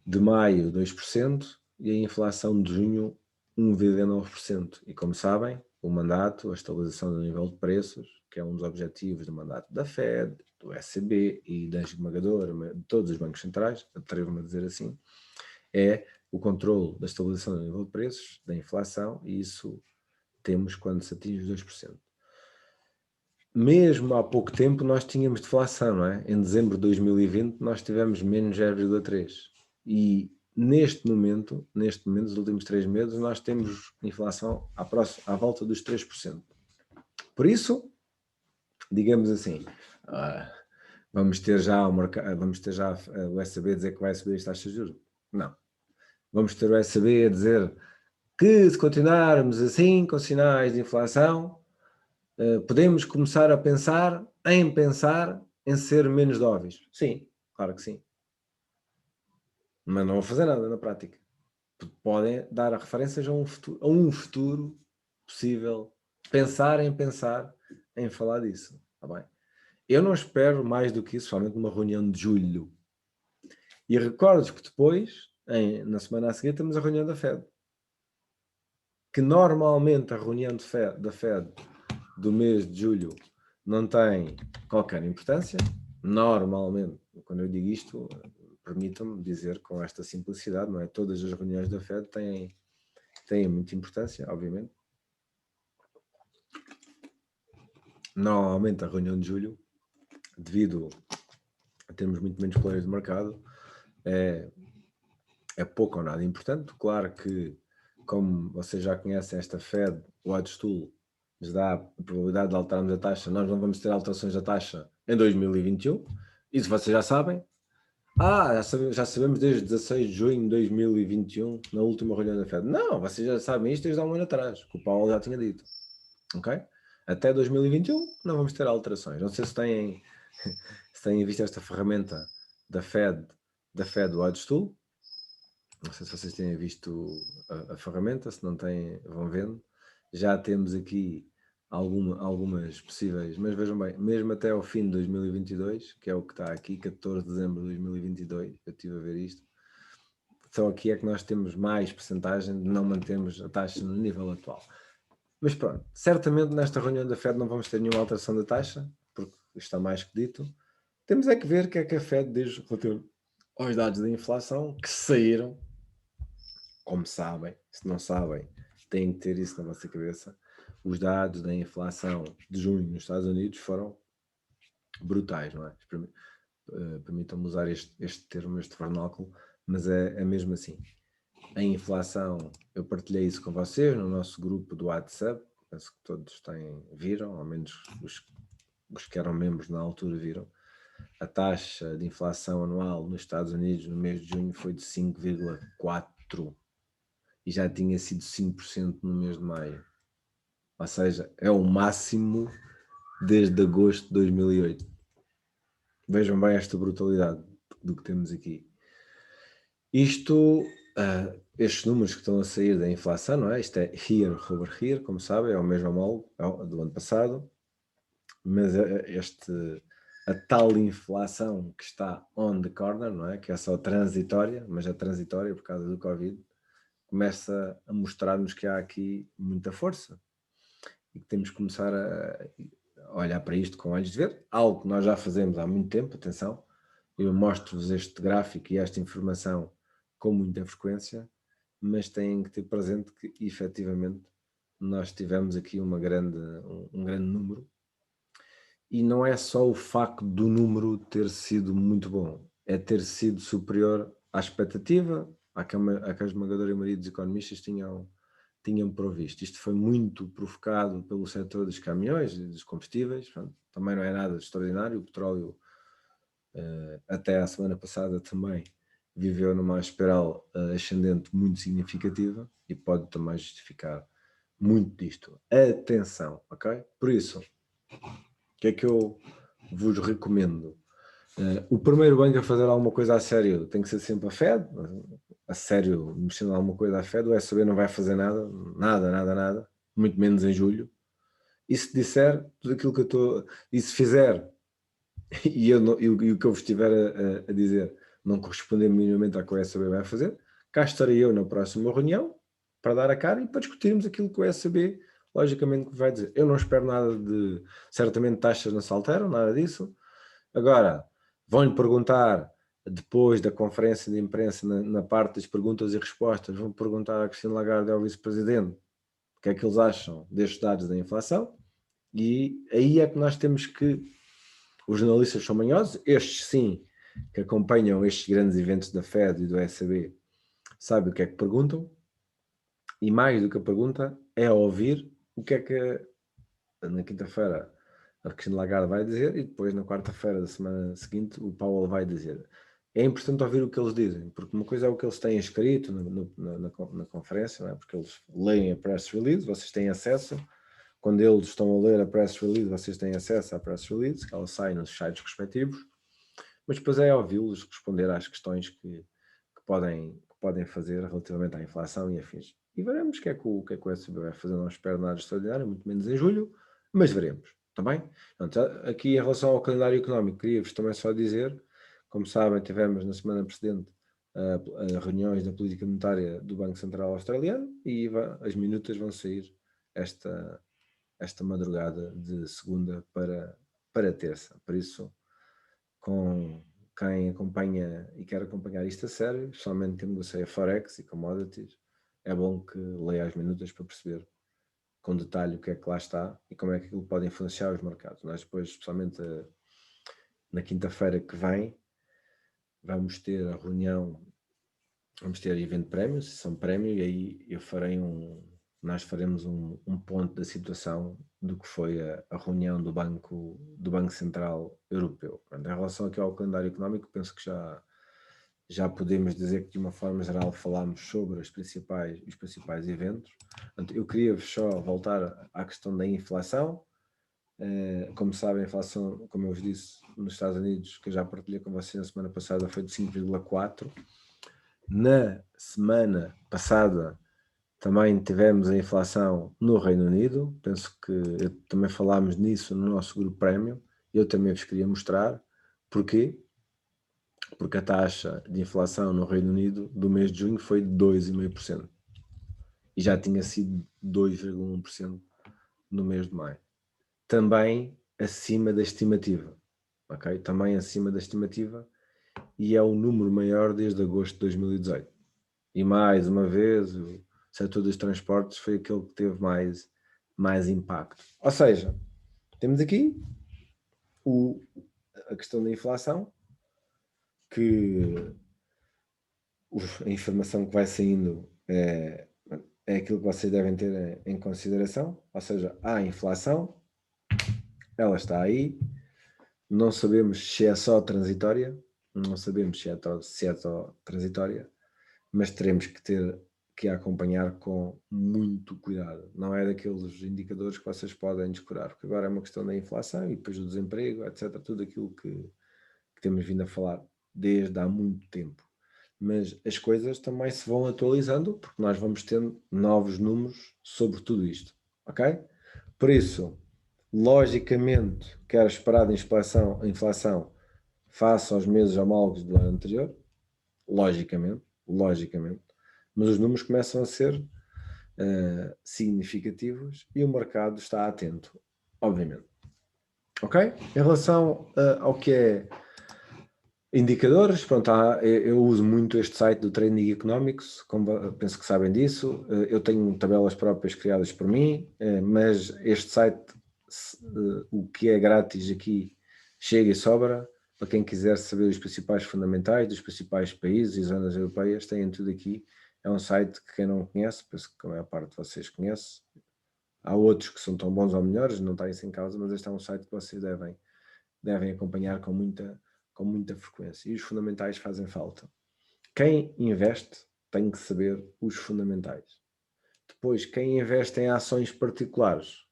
de maio 2% e a inflação de junho 1,9%. E como sabem, o mandato, a estabilização do nível de preços, que é um dos objetivos do mandato da Fed, do ECB e da esmagadora de todos os bancos centrais, atrevo-me a dizer assim, é o controle da estabilização do nível de preços, da inflação, e isso temos quando se atinge os 2%. Mesmo há pouco tempo nós tínhamos deflação, não é? Em dezembro de 2020 nós tivemos menos 0,3%. E neste momento, nos últimos 3 meses, nós temos inflação à volta dos 3%. Por isso, digamos assim, vamos ter já o ECB a dizer que vai subir as taxas de juros? Não. Vamos ter o ECB a dizer que se continuarmos assim, com sinais de inflação, podemos começar a pensar em ser menos dovish. Sim, claro que sim. Mas não vão fazer nada na prática. Podem dar referências a um futuro possível. Pensar em falar disso. Tá bem? Eu não espero mais do que isso, somente numa reunião de julho. E recordo que depois, na semana a seguir, temos a reunião da Fed. Que normalmente a reunião da Fed do mês de julho não tem qualquer importância. Normalmente, quando eu digo isto, permitam-me dizer com esta simplicidade, não é? Todas as reuniões da Fed têm muita importância, obviamente. Normalmente a reunião de julho, devido a termos muito menos players de mercado, é pouco ou nada importante. Claro que, como vocês já conhecem esta Fed Watch Tool, nos dá a probabilidade de alterarmos a taxa. Nós não vamos ter alterações da taxa em 2021. Isso vocês já sabem. Já sabemos desde 16 de junho de 2021, na última reunião da Fed. Não, vocês já sabem isto desde há um ano atrás, que o Paulo já tinha dito. Ok? Até 2021 não vamos ter alterações. Não sei se têm visto esta ferramenta da Fed Watch Tool. Não sei se vocês têm visto a ferramenta, se não têm, vão vendo. Já temos aqui algumas possíveis, mas vejam bem, mesmo até ao fim de 2022, que é o que está aqui, 14 de dezembro de 2022, eu estive a ver isto, só aqui é que nós temos mais percentagem de não mantermos a taxa no nível atual. Mas pronto, certamente nesta reunião da Fed não vamos ter nenhuma alteração da taxa, porque está mais que dito. Temos é que ver o que é que a Fed diz relativamente aos dados da inflação que saíram. Como sabem, se não sabem, têm que ter isso na vossa cabeça. Os dados da inflação de junho nos Estados Unidos foram brutais, não é? Permitam-me usar este termo, este vernáculo, mas é mesmo assim. A inflação, eu partilhei isso com vocês no nosso grupo do WhatsApp, penso que todos viram, ao menos os que eram membros na altura viram. A taxa de inflação anual nos Estados Unidos no mês de junho foi de 5,4%. E já tinha sido 5% no mês de maio. Ou seja, é o máximo desde agosto de 2008. Vejam bem esta brutalidade do que temos aqui. Estes números que estão a sair da inflação, não é? Isto é year over year, como sabem, é o mesmo molde do ano passado, mas a tal inflação que está on the corner, não é? Que é só transitória, mas é transitória por causa do Covid, começa a mostrar-nos que há aqui muita força e que temos que começar a olhar para isto com olhos de ver, algo que nós já fazemos há muito tempo. Atenção, eu mostro-vos este gráfico e esta informação com muita frequência, mas têm que ter presente que efetivamente nós tivemos aqui um grande número, e não é só o facto do número ter sido muito bom, é ter sido superior à expectativa, à que a esmagadora maioria dos economistas tinham previsto. Isto foi muito provocado pelo setor dos caminhões e dos combustíveis. Portanto, também não é nada de extraordinário. O petróleo, até a semana passada, também viveu numa espiral ascendente muito significativa e pode também justificar muito disto. Atenção, ok? Por isso, o que é que eu vos recomendo? O primeiro banco a fazer alguma coisa a sério tem que ser sempre a Fed. A sério, mexendo alguma coisa à Fed, o ECB não vai fazer nada, muito menos em julho. E se disser tudo aquilo que eu estou, e se fizer, e o que eu vos estiver a dizer não corresponder minimamente ao que o ECB vai fazer, cá estarei eu na próxima reunião para dar a cara e para discutirmos aquilo que o ECB logicamente vai dizer. Eu não espero nada de, certamente taxas não se alteram, nada disso. Agora, vão-lhe perguntar, depois da conferência de imprensa, na parte das perguntas e respostas, vão perguntar a Christine Lagarde e ao vice-presidente o que é que eles acham destes dados da inflação, e aí é que nós temos que, os jornalistas são manhosos, estes sim, que acompanham estes grandes eventos da Fed e do ECB, sabem o que é que perguntam, e mais do que a pergunta, é ouvir o que é que na quinta-feira a Christine Lagarde vai dizer e depois na quarta-feira da semana seguinte o Powell vai dizer. É importante ouvir o que eles dizem, porque uma coisa é o que eles têm escrito na conferência, não é? Porque eles leem a press release, vocês têm acesso. Quando eles estão a ler a press release, vocês têm acesso à press release, que ela sai nos sites respectivos, mas depois é ouvi-los responder às questões que podem fazer relativamente à inflação e afins. E veremos o que é que o ECB vai fazer. Não espero nada extraordinário, muito menos em julho, mas veremos, está bem? Portanto, aqui em relação ao calendário económico, queria-vos também só dizer, como sabem, tivemos na semana precedente reuniões da política monetária do Banco Central Australiano e as minutas vão sair esta madrugada de segunda para terça. Por isso, com quem acompanha e quer acompanhar isto a sério, especialmente quem negocia Forex e commodities, é bom que leia as minutas para perceber com detalhe o que é que lá está e como é que aquilo pode influenciar os mercados. Nós depois, especialmente na quinta-feira que vem, vamos ter a reunião, vamos ter evento prémio, sessão prémio, e aí nós faremos um ponto da situação do que foi a reunião do Banco Central Europeu. Em relação aqui ao calendário económico, penso que já podemos dizer que de uma forma geral falámos sobre os principais eventos. Portanto, eu queria só voltar à questão da inflação. Como sabem, a inflação, como eu vos disse, nos Estados Unidos, que eu já partilhei com vocês na semana passada, foi de 5,4. Na semana passada também tivemos a inflação no Reino Unido. Penso que também falámos nisso no nosso grupo Premium. Eu também vos queria mostrar. Porquê? Porque a taxa de inflação no Reino Unido do mês de junho foi de 2,5%. E já tinha sido 2,1% no mês de maio. Também acima da estimativa. Ok? Também acima da estimativa. E é o número maior desde agosto de 2018. E mais uma vez, o setor dos transportes foi aquele que teve mais impacto. Ou seja, temos aqui a questão da inflação, que a informação que vai saindo é aquilo que vocês devem ter em consideração. Ou seja, há inflação, ela está aí, não sabemos se é só transitória, não sabemos se é só transitória, mas teremos que acompanhar com muito cuidado. Não é daqueles indicadores que vocês podem descurar, porque agora é uma questão da inflação e depois do desemprego, etc. Tudo aquilo que temos vindo a falar desde há muito tempo. Mas as coisas também se vão atualizando, porque nós vamos tendo novos números sobre tudo isto, ok? Por isso, logicamente, que era esperado a inflação face aos meses homólogos do ano anterior, logicamente, mas os números começam a ser significativos e o mercado está atento, obviamente. Ok? Em relação ao que é indicadores, pronto, eu uso muito este site do Trending Economics, como penso que sabem disso. Eu tenho tabelas próprias criadas por mim, mas este site, o que é grátis aqui, chega e sobra. Para quem quiser saber os principais fundamentais dos principais países e zonas europeias, têm tudo aqui. É um site que quem não conhece, penso que a maior parte de vocês conhece. Há outros que são tão bons ou melhores, não está isso em causa, mas este é um site que vocês devem acompanhar com muita frequência. E os fundamentais fazem falta. Quem investe tem que saber os fundamentais. Depois, quem investe em ações particulares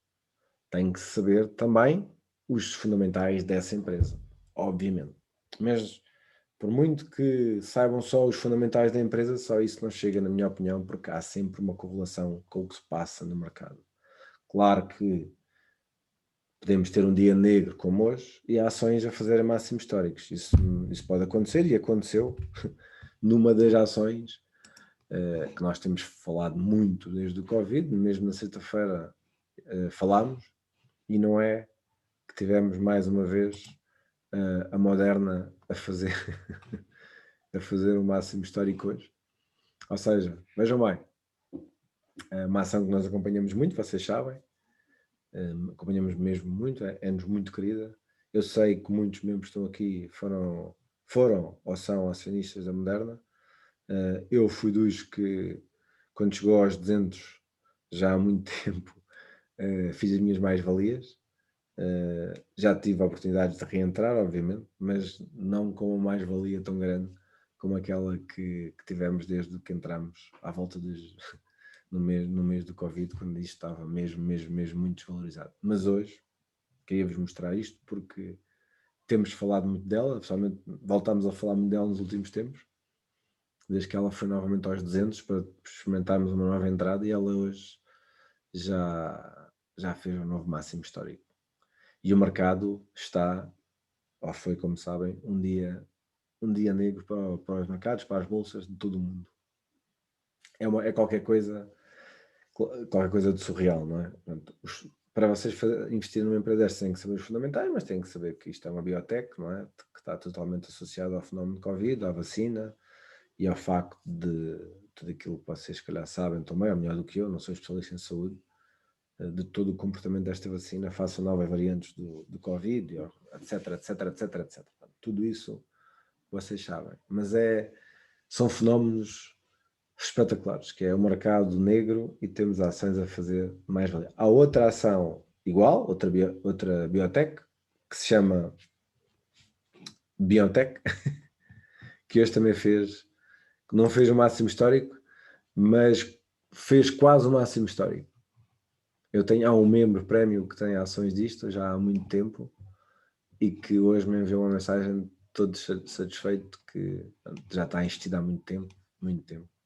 tem que saber também os fundamentais dessa empresa, obviamente. Mas, por muito que saibam só os fundamentais da empresa, só isso não chega, na minha opinião, porque há sempre uma correlação com o que se passa no mercado. Claro que podemos ter um dia negro como hoje e há ações a fazerem máximos históricos. Isso pode acontecer e aconteceu numa das ações que nós temos falado muito desde o Covid, mesmo na sexta-feira falámos, e não é que tivemos mais uma vez a Moderna a fazer a fazer o máximo histórico hoje. Ou seja, vejam bem, uma ação que nós acompanhamos muito, vocês sabem, acompanhamos mesmo muito, é-nos muito querida. Eu sei que muitos membros que estão aqui foram ou são acionistas da Moderna. Eu fui dos que, quando chegou aos 200, já há muito tempo, fiz as minhas mais-valias. Já tive a oportunidade de reentrar, obviamente, mas não com uma mais-valia tão grande como aquela que tivemos desde que entramos à volta no mês do Covid, quando isto estava mesmo muito desvalorizado. Mas hoje queria-vos mostrar isto porque temos falado muito dela, pessoalmente voltámos a falar muito dela nos últimos tempos, desde que ela foi novamente aos 200 para experimentarmos uma nova entrada, e ela hoje já fez um novo máximo histórico. E o mercado está, ou foi, como sabem, um dia negro para os mercados, para as bolsas de todo o mundo. É qualquer coisa de surreal, não é? Portanto, para vocês investir numa empresa têm que saber os fundamentais, mas têm que saber que isto é uma biotech, não é? Que está totalmente associado ao fenómeno de Covid, à vacina e ao facto de tudo aquilo que vocês se calhar sabem também, ou melhor do que eu, não sou especialista em saúde, de todo o comportamento desta vacina face a novas variantes do Covid, etc. Tudo isso vocês sabem. Mas são fenómenos espetaculares, que é o mercado negro e temos ações a fazer mais valia. Há outra ação igual, outra biotech, que se chama BioNTech, que hoje também não fez o máximo histórico, mas fez quase o máximo histórico. há um membro prémio que tem ações disto já há muito tempo e que hoje me enviou uma mensagem todo satisfeito que já está investido há muito tempo.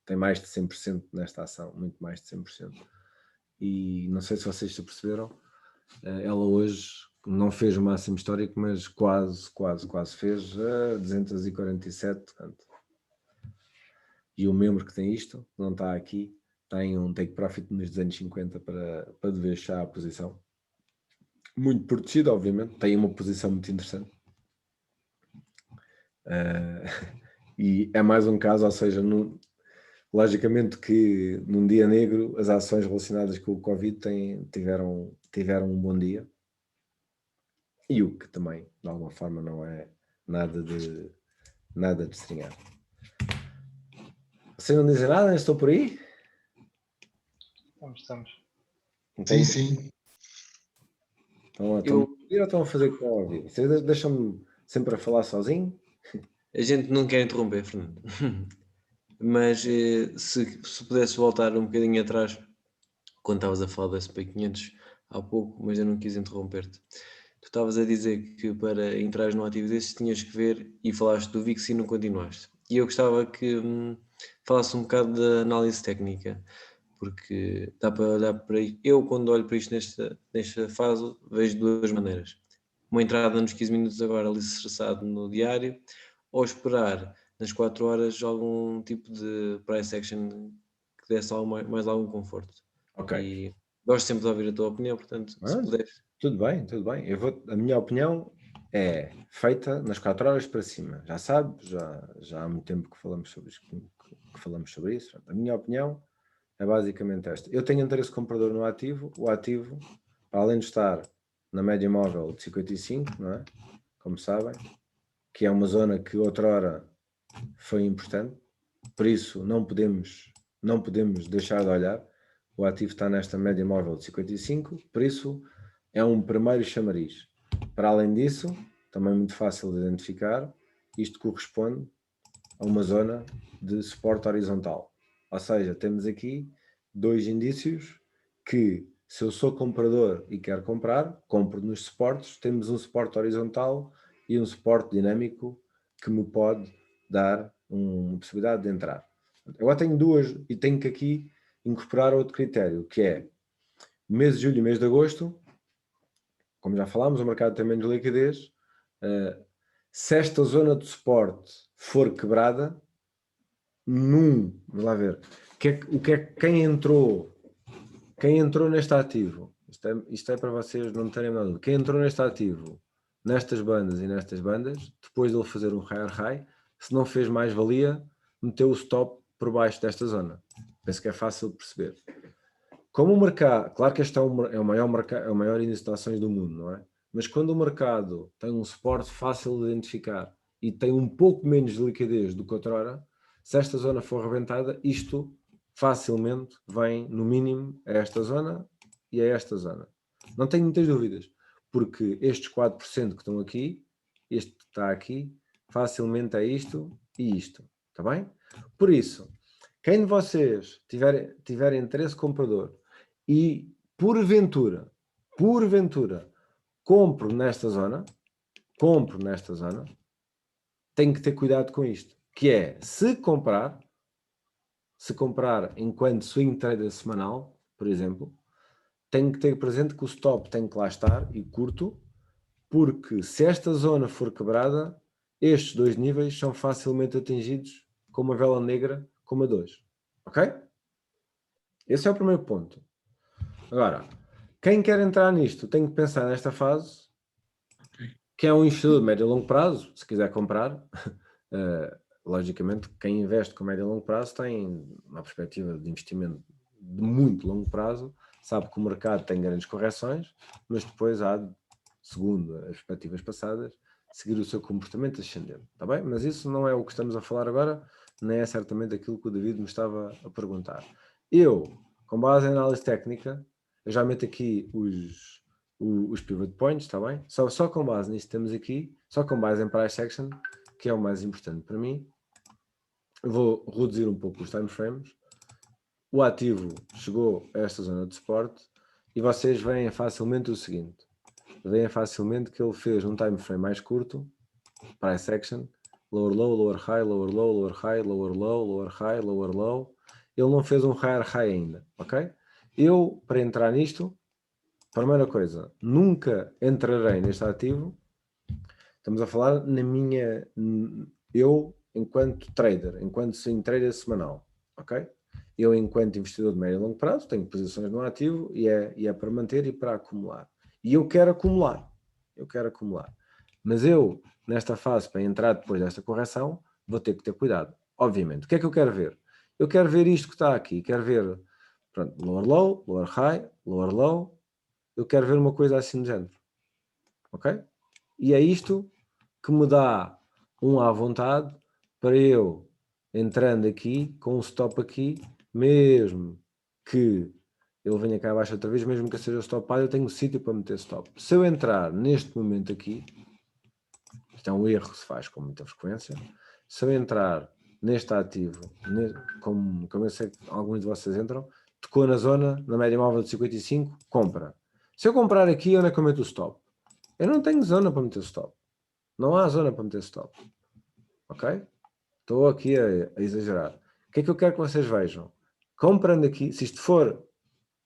Tem mais de 100% nesta ação, muito mais de 100%. E não sei se vocês se perceberam, ela hoje não fez o máximo histórico, mas quase fez 247, portanto. E o membro que tem isto, não está aqui, tem um take profit nos 250 para deixar a posição. Muito protegido, obviamente, tem uma posição muito interessante. E é mais um caso, ou seja, logicamente que num dia negro as ações relacionadas com o Covid tiveram um bom dia. E o que também, de alguma forma, não é nada de estranhar. Vocês não dizem nada? Estou por aí? Estamos. Sim. Estão a fazer com a ouvir? Vocês deixam-me sempre a falar sozinho? A gente não quer interromper, Fernando. Mas se pudesse voltar um bocadinho atrás, quando estavas a falar do SP 500 há pouco, mas eu não quis interromper-te. Tu estavas a dizer que para entrar no ativo desses tinhas que ver e falaste do VIX e não continuaste. E eu gostava que falasse um bocado da análise técnica, porque dá para olhar para isto. Eu, quando olho para isto nesta fase, vejo duas maneiras. Uma entrada nos 15 minutos agora alicerçado no diário, ou esperar nas 4 horas algum tipo de price action que desse mais algum conforto. Ok. E gosto sempre de ouvir a tua opinião, portanto, se puderes. Tudo bem. A minha opinião é feita nas 4 horas para cima. Já sabes, já há muito tempo que falamos sobre isso. A minha opinião é basicamente esta. Eu tenho interesse comprador no ativo. O ativo, para além de estar na média móvel de 55, não é? Como sabem, que é uma zona que outrora foi importante. Por isso, não podemos deixar de olhar. O ativo está nesta média móvel de 55, por isso é um primeiro chamariz. Para além disso, também muito fácil de identificar, isto corresponde a uma zona de suporte horizontal. Ou seja, temos aqui dois indícios que, se eu sou comprador e quero comprar, compro nos suportes, temos um suporte horizontal e um suporte dinâmico que me pode dar uma possibilidade de entrar. Agora tenho duas e tenho que aqui incorporar outro critério, que é mês de julho e mês de agosto, como já falámos, o mercado tem menos liquidez. Se esta zona de suporte for quebrada, vamos lá ver, quem entrou neste ativo, isto é para vocês não terem nada, quem entrou neste ativo, nestas bandas e nestas bandas, depois de ele fazer um higher high, se não fez mais valia, meteu o stop por baixo desta zona. Penso que é fácil de perceber. Como o mercado, claro que este é o maior índice de ações do mundo, não é? Mas quando o mercado tem um suporte fácil de identificar e tem um pouco menos de liquidez do que outrora, se esta zona for rebentada, isto facilmente vem, no mínimo, a esta zona e a esta zona. Não tenho muitas dúvidas, porque estes 4% que estão aqui, este que está aqui, facilmente é isto e isto, está bem? Por isso, quem de vocês tiver interesse comprador e porventura, compro nesta zona, tem que ter cuidado com isto, que é, se comprar enquanto swing trader semanal, por exemplo, tem que ter presente que o stop tem que lá estar e curto, porque se esta zona for quebrada, estes dois níveis são facilmente atingidos com uma vela negra como a 2. Ok? Esse é o primeiro ponto. Agora, quem quer entrar nisto tem que pensar nesta fase, que é um investidor de médio e longo prazo, se quiser comprar. Logicamente, quem investe com médio e longo prazo tem uma perspectiva de investimento de muito longo prazo, sabe que o mercado tem grandes correções, mas depois há, segundo as perspectivas passadas, seguir o seu comportamento ascendente, está bem? Mas isso não é o que estamos a falar agora, nem é certamente aquilo que o David me estava a perguntar. Eu, com base em análise técnica, eu já meto aqui os pivot points, está bem? Só com base nisso temos aqui, só com base em price action, que é o mais importante para mim. Eu vou reduzir um pouco os timeframes. O ativo chegou a esta zona de suporte e vocês veem facilmente o seguinte. Veem facilmente que ele fez um time frame mais curto, price action, lower low, lower high, lower low, lower high, lower low, lower high, lower low. Ele não fez um higher high ainda, ok? Eu, para entrar nisto, primeira coisa, nunca entrarei neste ativo. Estamos a falar na minha... Eu, enquanto trader, enquanto swing trader semanal, ok? Eu, enquanto investidor de médio e longo prazo, tenho posições no ativo e é para manter e para acumular. E eu quero acumular. Mas eu, nesta fase, para entrar depois desta correção, vou ter que ter cuidado. Obviamente. O que é que eu quero ver? Eu quero ver isto que está aqui. Quero ver, pronto, lower low, lower high, lower low. Eu quero ver uma coisa assim do género. Ok? E é isto que me dá à vontade para eu, entrando aqui, com um stop aqui, mesmo que ele venha cá abaixo outra vez, mesmo que eu seja stopado, eu tenho sítio para meter stop. Se eu entrar neste momento aqui, isto é um erro que se faz com muita frequência, se eu entrar neste ativo, como eu sei que alguns de vocês entram, tocou na zona, na média móvel de 55, compra. Se eu comprar aqui, onde é que eu meto o stop? Eu não tenho zona para meter stop. Não há zona para meter stop. Ok? Estou aqui a exagerar. O que é que eu quero que vocês vejam? Comprando aqui, se isto for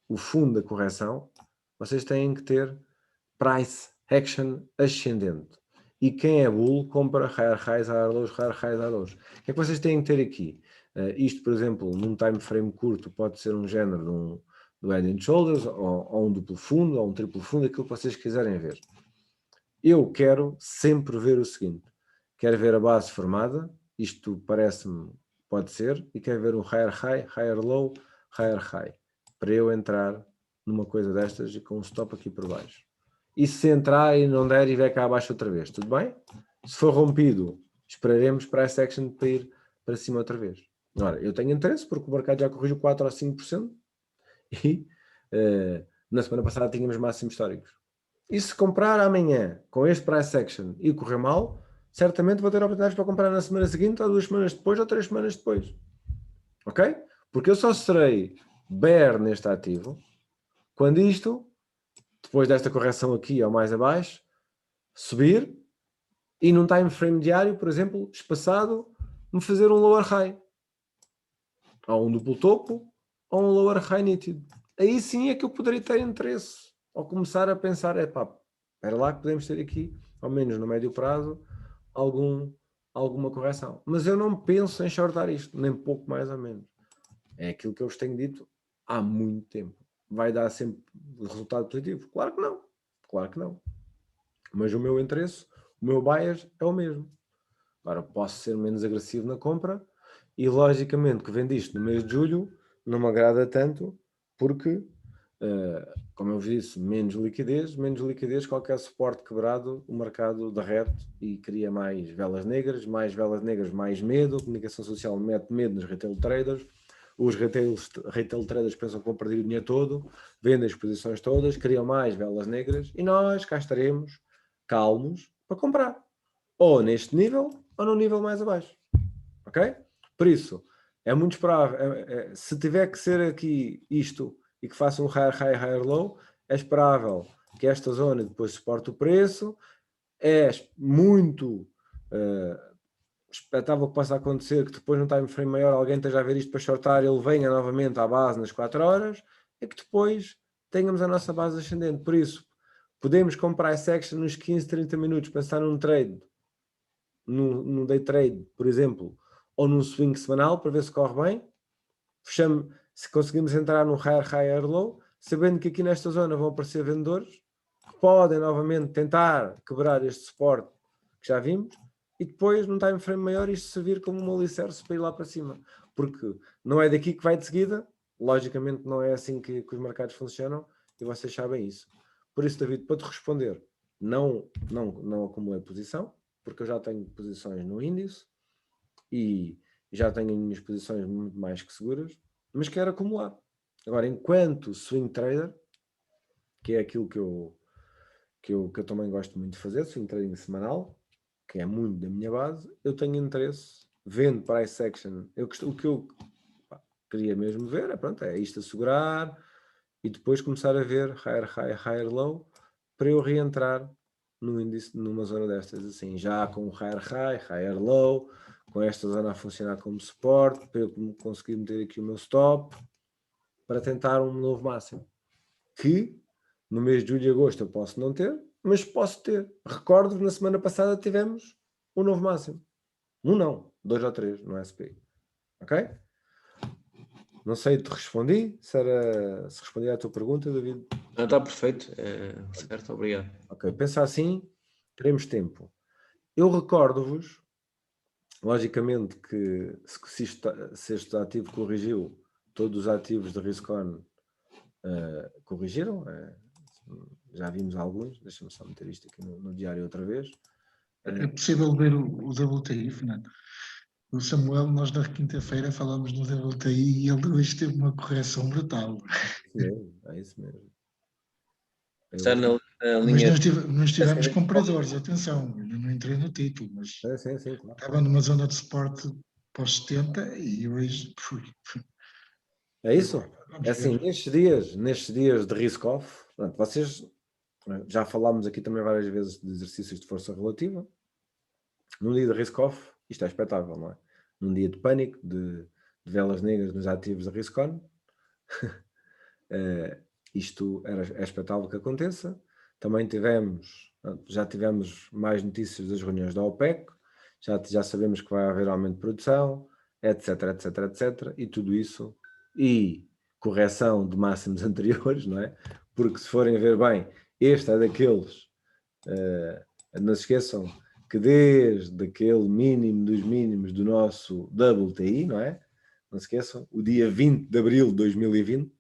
o fundo da correção, vocês têm que ter price action ascendente. E quem é bull compra higher highs, higher lows, higher highs, higher lows. O que é que vocês têm que ter aqui? Isto, por exemplo, num time frame curto, pode ser um género do head and shoulders, ou um duplo fundo, ou um triplo fundo, aquilo que vocês quiserem ver. Eu quero sempre ver o seguinte. Quero ver a base formada, isto parece-me, pode ser, e quero ver um higher high, higher low, higher high, para eu entrar numa coisa destas e com um stop aqui por baixo. E se entrar e não der e vier cá abaixo outra vez, tudo bem? Se for rompido, esperaremos para essa action para ir para cima outra vez. Ora, eu tenho interesse porque o mercado já corrigiu 4 ou 5% e na semana passada tínhamos máximos históricos. E se comprar amanhã com este price action e correr mal, certamente vou ter oportunidades para comprar na semana seguinte, ou 2 semanas depois, ou 3 semanas depois. Ok? Porque eu só serei bear neste ativo quando isto, depois desta correção aqui ou mais abaixo, subir e num time frame diário, por exemplo, espaçado, me fazer um lower high. Ou um duplo topo, ou um lower high nítido. Aí sim é que eu poderia ter interesse. Ou começar a pensar, espera lá que podemos ter aqui, ao menos no médio prazo, alguma correção. Mas eu não penso em shortar isto, nem pouco mais ou menos. É aquilo que eu vos tenho dito há muito tempo. Vai dar sempre resultado positivo? Claro que não. Claro que não. Mas o meu interesse, o meu bias é o mesmo. Agora posso ser menos agressivo na compra e logicamente que vendo isto no mês de julho não me agrada tanto porque, como eu disse, menos liquidez, qualquer suporte quebrado, o mercado derrete e cria mais velas negras, mais medo, a comunicação social mete medo nos retail traders, os retail traders pensam que vão perder o dinheiro todo, vendem as posições todas, criam mais velas negras e nós cá estaremos calmos para comprar. Ou neste nível, ou no nível mais abaixo. Ok? Por isso, é muito esperável. Se tiver que ser aqui isto e que faça um higher high, higher low, é esperável que esta zona depois suporte o preço. É muito expectável que possa acontecer que depois num time frame maior alguém esteja a ver isto para shortar, ele venha novamente à base nas 4 horas, e que depois tenhamos a nossa base ascendente. Por isso, podemos comprar essa action nos 15, 30 minutos, pensar num trade, num day trade, por exemplo, ou num swing semanal para ver se corre bem. Fechamos, se conseguimos entrar num higher high, higher low, sabendo que aqui nesta zona vão aparecer vendedores que podem novamente tentar quebrar este suporte que já vimos e depois num time frame maior isto servir como um alicerce para ir lá para cima, porque não é daqui que vai de seguida, logicamente não é assim que os mercados funcionam e vocês sabem isso. Por isso, David, para te responder, não acumulei posição, porque eu já tenho posições no índice e já tenho as minhas posições muito mais que seguras, mas quero acumular. Agora, enquanto swing trader, que é aquilo que eu também gosto muito de fazer, swing trading semanal, que é muito da minha base, eu tenho interesse, vendo price action, o que eu queria mesmo ver é isto assegurar, e depois começar a ver higher high, higher low, para eu reentrar no índice, numa zona destas, assim, já com o higher high, higher low, com esta zona a funcionar como suporte, para eu conseguir meter aqui o meu stop, para tentar um novo máximo, que no mês de julho e agosto eu posso não ter, mas posso ter. Recordo que na semana passada tivemos um novo máximo. Um não, 2 ou 3 no SP. Ok? Não sei, te respondi. Se respondi à tua pergunta, David. Está perfeito. Certo, obrigado. Ok, pensa assim, teremos tempo. Eu recordo-vos, logicamente, que se este ativo corrigiu, todos os ativos de Riscon corrigiram. Já vimos alguns. Deixa-me só meter isto aqui no diário outra vez. É possível ver o WTI, Fernando? O Samuel, nós na quinta-feira falamos no WTI e ele hoje teve uma correção brutal. É isso mesmo. Está na Mas linha. não estivemos compradores, atenção, eu não entrei no título, mas Sim, claro. estava numa zona de suporte pós 70 e hoje fui. É isso? Vamos É assim, ver. nestes dias de risk-off, vocês, já falámos aqui também várias vezes de exercícios de força relativa. Num dia de risk-off, isto é expectável, não é? Num dia de pânico, de velas negras nos ativos da Riscon, isto é expectável que aconteça. Também já tivemos mais notícias das reuniões da OPEC, já sabemos que vai haver aumento de produção, etc, e tudo isso, e correção de máximos anteriores, não é? Porque se forem ver bem, este é daqueles, não se esqueçam que desde aquele mínimo dos mínimos do nosso WTI, não é? Não se esqueçam, o dia 20 de abril de 2020,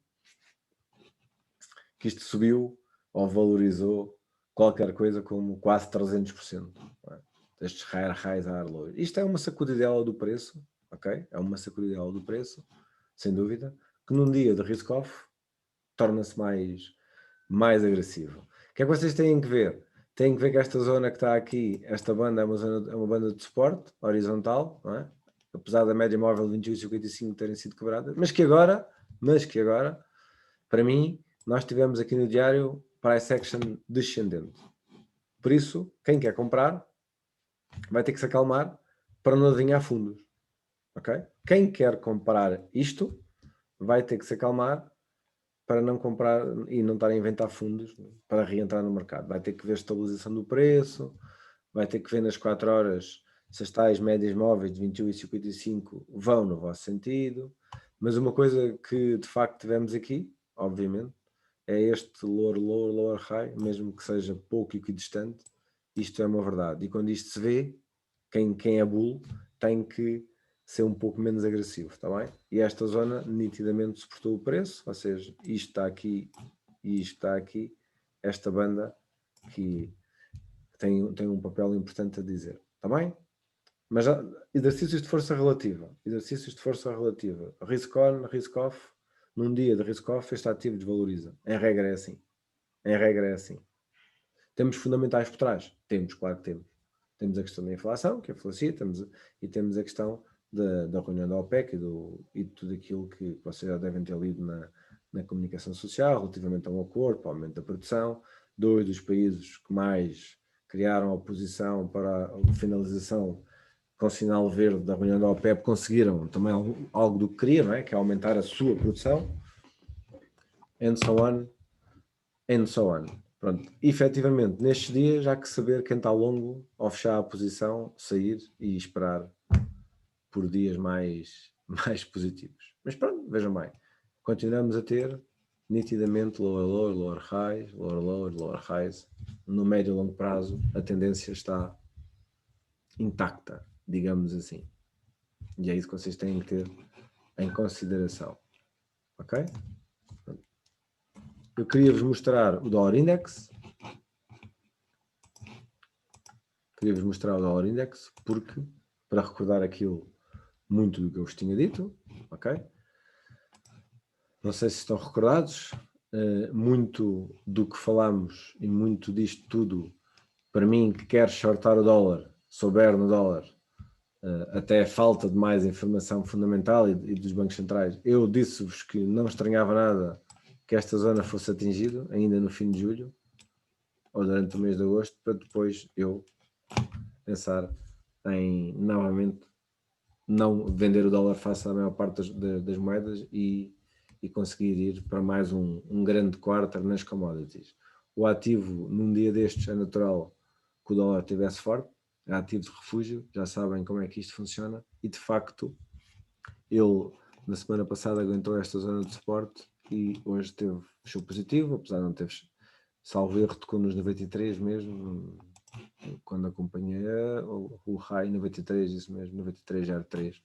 que isto subiu ou valorizou qualquer coisa como quase 300%. É? Estes higher highs, higher lows. Isto é uma sacudidela do preço, ok? É uma sacudidela do preço, sem dúvida, que num dia de risk-off torna-se mais agressivo. O que é que vocês têm que ver? Têm que ver que esta zona que está aqui, esta banda é uma banda de suporte horizontal, não é? Apesar da média móvel de 21,55 terem sido quebrada, mas que agora, para mim, nós tivemos aqui no diário price action descendente. Por isso, quem quer comprar vai ter que se acalmar para não adivinhar fundos. Ok? Quem quer comprar isto vai ter que se acalmar para não comprar e não estar a inventar fundos para reentrar no mercado. Vai ter que ver a estabilização do preço, vai ter que ver nas 4 horas se as tais médias móveis de 21,55 vão no vosso sentido. Mas uma coisa que de facto tivemos aqui, obviamente, é este lower high, mesmo que seja pouco equidistante, isto é uma verdade. E quando isto se vê, quem é bull tem que ser um pouco menos agressivo, está bem? E esta zona nitidamente suportou o preço, ou seja, isto está aqui e isto está aqui, esta banda que tem um papel importante a dizer, está bem? Mas exercícios de força relativa, risk on, risk off, num dia de risk off este ativo desvaloriza, em regra é assim. Temos fundamentais por trás? Temos, claro que temos. Temos a questão da inflação, que influencia, e temos a questão da reunião da OPEC e de tudo aquilo que vocês já devem ter lido na comunicação social, relativamente a um acordo para o aumento da produção. 2 dos países que mais criaram oposição para a finalização com sinal verde da reunião da OPEP conseguiram também algo do que queriam, não é? Que é aumentar a sua produção, and so on. Pronto, efetivamente, nestes dias já que saber quem está longo ao fechar a posição, sair e esperar por dias mais positivos. Mas pronto, vejam bem, continuamos a ter nitidamente lower highs, lower highs. No médio e longo prazo, a tendência está intacta, digamos assim. E é isso que vocês têm que ter em consideração. Ok? Eu queria-vos mostrar o dólar index. Porque, para recordar aquilo, muito do que eu vos tinha dito, ok? Não sei se estão recordados, muito do que falamos e muito disto tudo, para mim, que quer shortar o dólar, souber no dólar, até a falta de mais informação fundamental e dos bancos centrais, eu disse-vos que não estranhava nada que esta zona fosse atingida ainda no fim de julho ou durante o mês de agosto, para depois eu pensar em novamente não vender o dólar face à maior parte das moedas e conseguir ir para mais um grande quarter nas commodities. O ativo, num dia destes, é natural que o dólar estivesse forte, é ativo de refúgio, já sabem como é que isto funciona, e de facto ele na semana passada aguentou esta zona de suporte e hoje fechou positivo, apesar de não ter, salvo erro, tocou nos 93 mesmo, quando acompanhei o high 93, isso mesmo, 93,03,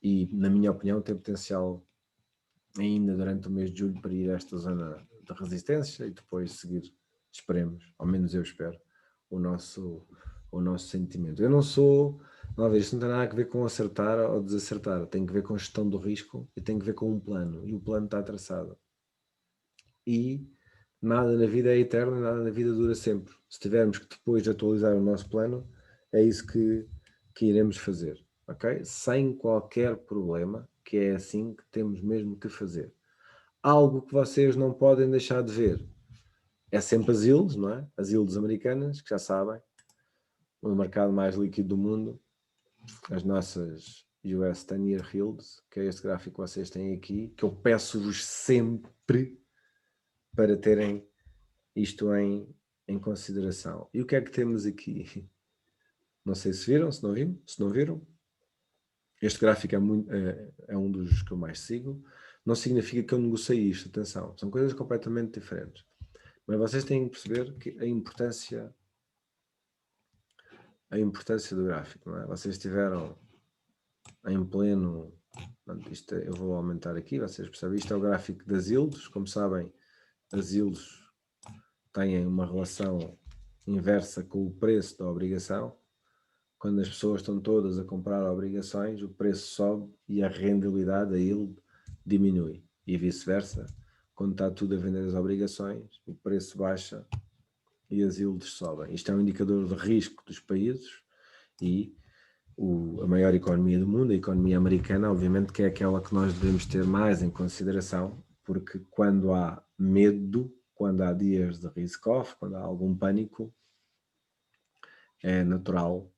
e na minha opinião tem potencial ainda durante o mês de julho para ir a esta zona de resistência e depois seguir, esperemos, ao menos eu espero, o nosso sentimento. Eu não sou, isto não tem nada a ver com acertar ou desacertar, tem que ver com gestão do risco e tem que ver com um plano, e o plano está traçado. E nada na vida é eterno e nada na vida dura sempre. Se tivermos que depois atualizar o nosso plano, é isso que iremos fazer, ok? Sem qualquer problema, que é assim que temos mesmo que fazer. Algo que vocês não podem deixar de ver é sempre as yields, não é? As yields americanas, que já sabem, o mercado mais líquido do mundo, as nossas US 10-year yields, que é este gráfico que vocês têm aqui, que eu peço-vos sempre para terem isto em consideração. E o que é que temos aqui? Não sei se viram, se não viram. Este gráfico é um dos que eu mais sigo. Não significa que eu negociei isto, atenção. São coisas completamente diferentes. Mas vocês têm que perceber que a importância do gráfico, não é? Vocês estiveram em pleno... eu vou aumentar aqui, vocês percebem. Isto é o gráfico das yields. Como sabem, as yields têm uma relação inversa com o preço da obrigação. Quando as pessoas estão todas a comprar obrigações, o preço sobe e a rentabilidade, a yield, diminui. E vice-versa, quando está tudo a vender as obrigações, o preço baixa e as yields sobem. Isto é um indicador de risco dos países e a maior economia do mundo, a economia americana, obviamente que é aquela que nós devemos ter mais em consideração, porque quando há medo, quando há dias de risk-off, quando há algum pânico, é natural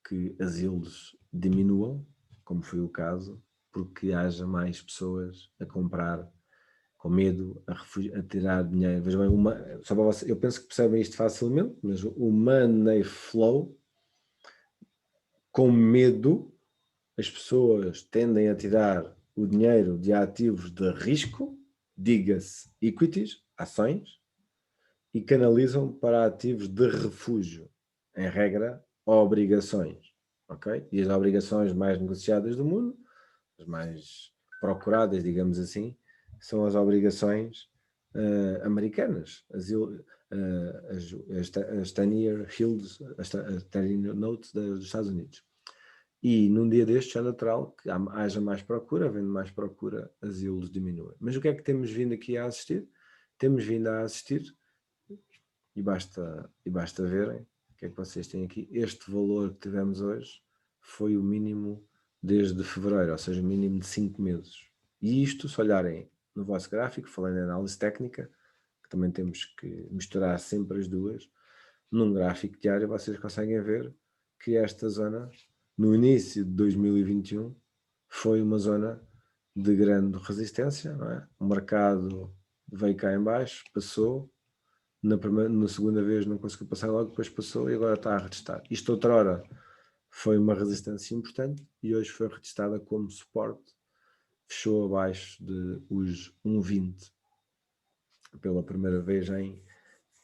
que as yields diminuam, como foi o caso, porque haja mais pessoas a comprar com medo, a tirar dinheiro. Veja bem, só para você, eu penso que percebem isto facilmente, mas o money flow, com medo, as pessoas tendem a tirar o dinheiro de ativos de risco, diga-se equities, ações, e canalizam para ativos de refúgio, em regra, obrigações, ok? E as obrigações mais negociadas do mundo, as mais procuradas, digamos assim, são as obrigações americanas, as 10-year yields, as 10-year notes dos Estados Unidos. E num dia destes é natural que haja mais procura, havendo mais procura, as yields diminuem. Mas o que é que temos vindo aqui a assistir? Temos vindo a assistir, e basta verem o que é que vocês têm aqui. Este valor que tivemos hoje foi o mínimo desde fevereiro, ou seja, o mínimo de 5 meses. E isto, se olharem no vosso gráfico, falando em análise técnica, que também temos que misturar sempre as duas, num gráfico diário vocês conseguem ver que esta zona, no início de 2021, foi uma zona de grande resistência, não é? O mercado veio cá em baixo, passou, na segunda vez não conseguiu passar logo, depois passou e agora está a retestar. Isto outrora foi uma resistência importante e hoje foi retestada como suporte, fechou abaixo de os 1,20 pela primeira vez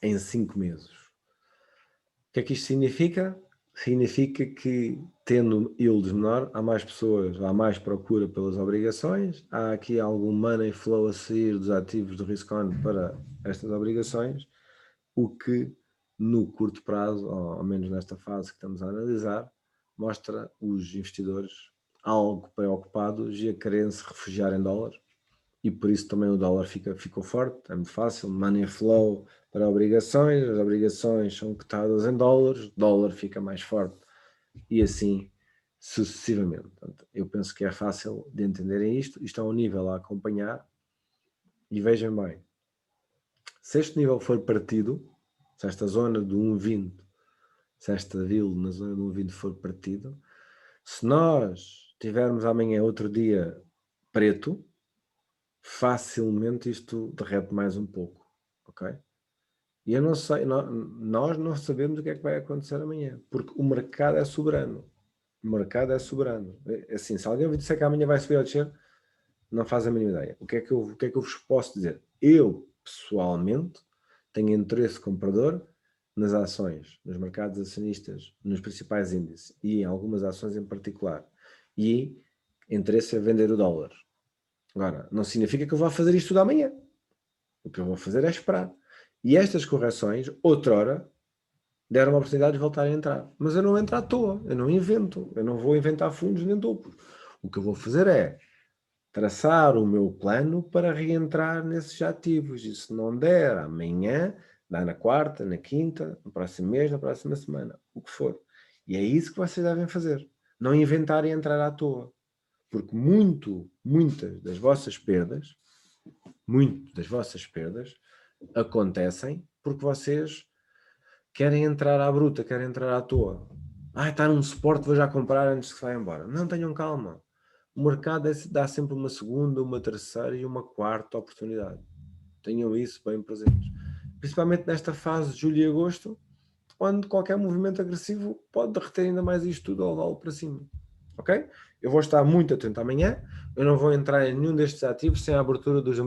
em 5 meses. O que é que isto significa? Significa que, tendo yields menor, há mais pessoas, há mais procura pelas obrigações, há aqui algum money flow a sair dos ativos do risk-on para estas obrigações, o que no curto prazo, ou ao menos nesta fase que estamos a analisar, mostra os investidores algo preocupados e a quererem se refugiar em dólar, e por isso também o dólar ficou forte, é muito fácil, money flow para obrigações, as obrigações são cotadas em dólares, o dólar fica mais forte e assim sucessivamente. Portanto, eu penso que é fácil de entenderem isto é um nível a acompanhar E vejam bem, se este nível for partido, se esta zona do 1,20, se esta vila na zona do 1,20 for partido, se nós tivermos amanhã outro dia preto, facilmente isto derrete mais um pouco, ok? E eu não sei, nós não sabemos o que é que vai acontecer amanhã, porque o mercado é soberano. O mercado é soberano. Assim, se alguém me disser que amanhã vai subir ou descer, não faz a mínima ideia. O que é que eu vos posso dizer? Eu, pessoalmente, tenho interesse comprador nas ações, nos mercados acionistas, nos principais índices e em algumas ações em particular. E interesse é vender o dólar. Agora, não significa que eu vá fazer isto tudo amanhã. O que eu vou fazer é esperar. E estas correções, outrora, deram a oportunidade de voltar a entrar. Mas eu não entro à toa, eu não invento, eu não vou inventar fundos nem topos. O que eu vou fazer é traçar o meu plano para reentrar nesses ativos. E se não der amanhã, dá na quarta, na quinta, no próximo mês, na próxima semana, o que for. E é isso que vocês devem fazer. Não inventar e entrar à toa. Porque muitas das vossas perdas, acontecem porque vocês querem entrar à bruta, querem entrar à toa. Está num suporte, vou já comprar antes que se vá embora. Não, tenham calma. O mercado dá sempre uma segunda, uma terceira e uma quarta oportunidade. Tenham isso bem presentes. Principalmente nesta fase de julho e agosto, onde qualquer movimento agressivo pode derreter ainda mais isto tudo ao lado para cima. Ok? Eu vou estar muito atento amanhã. Eu não vou entrar em nenhum destes ativos sem a abertura dos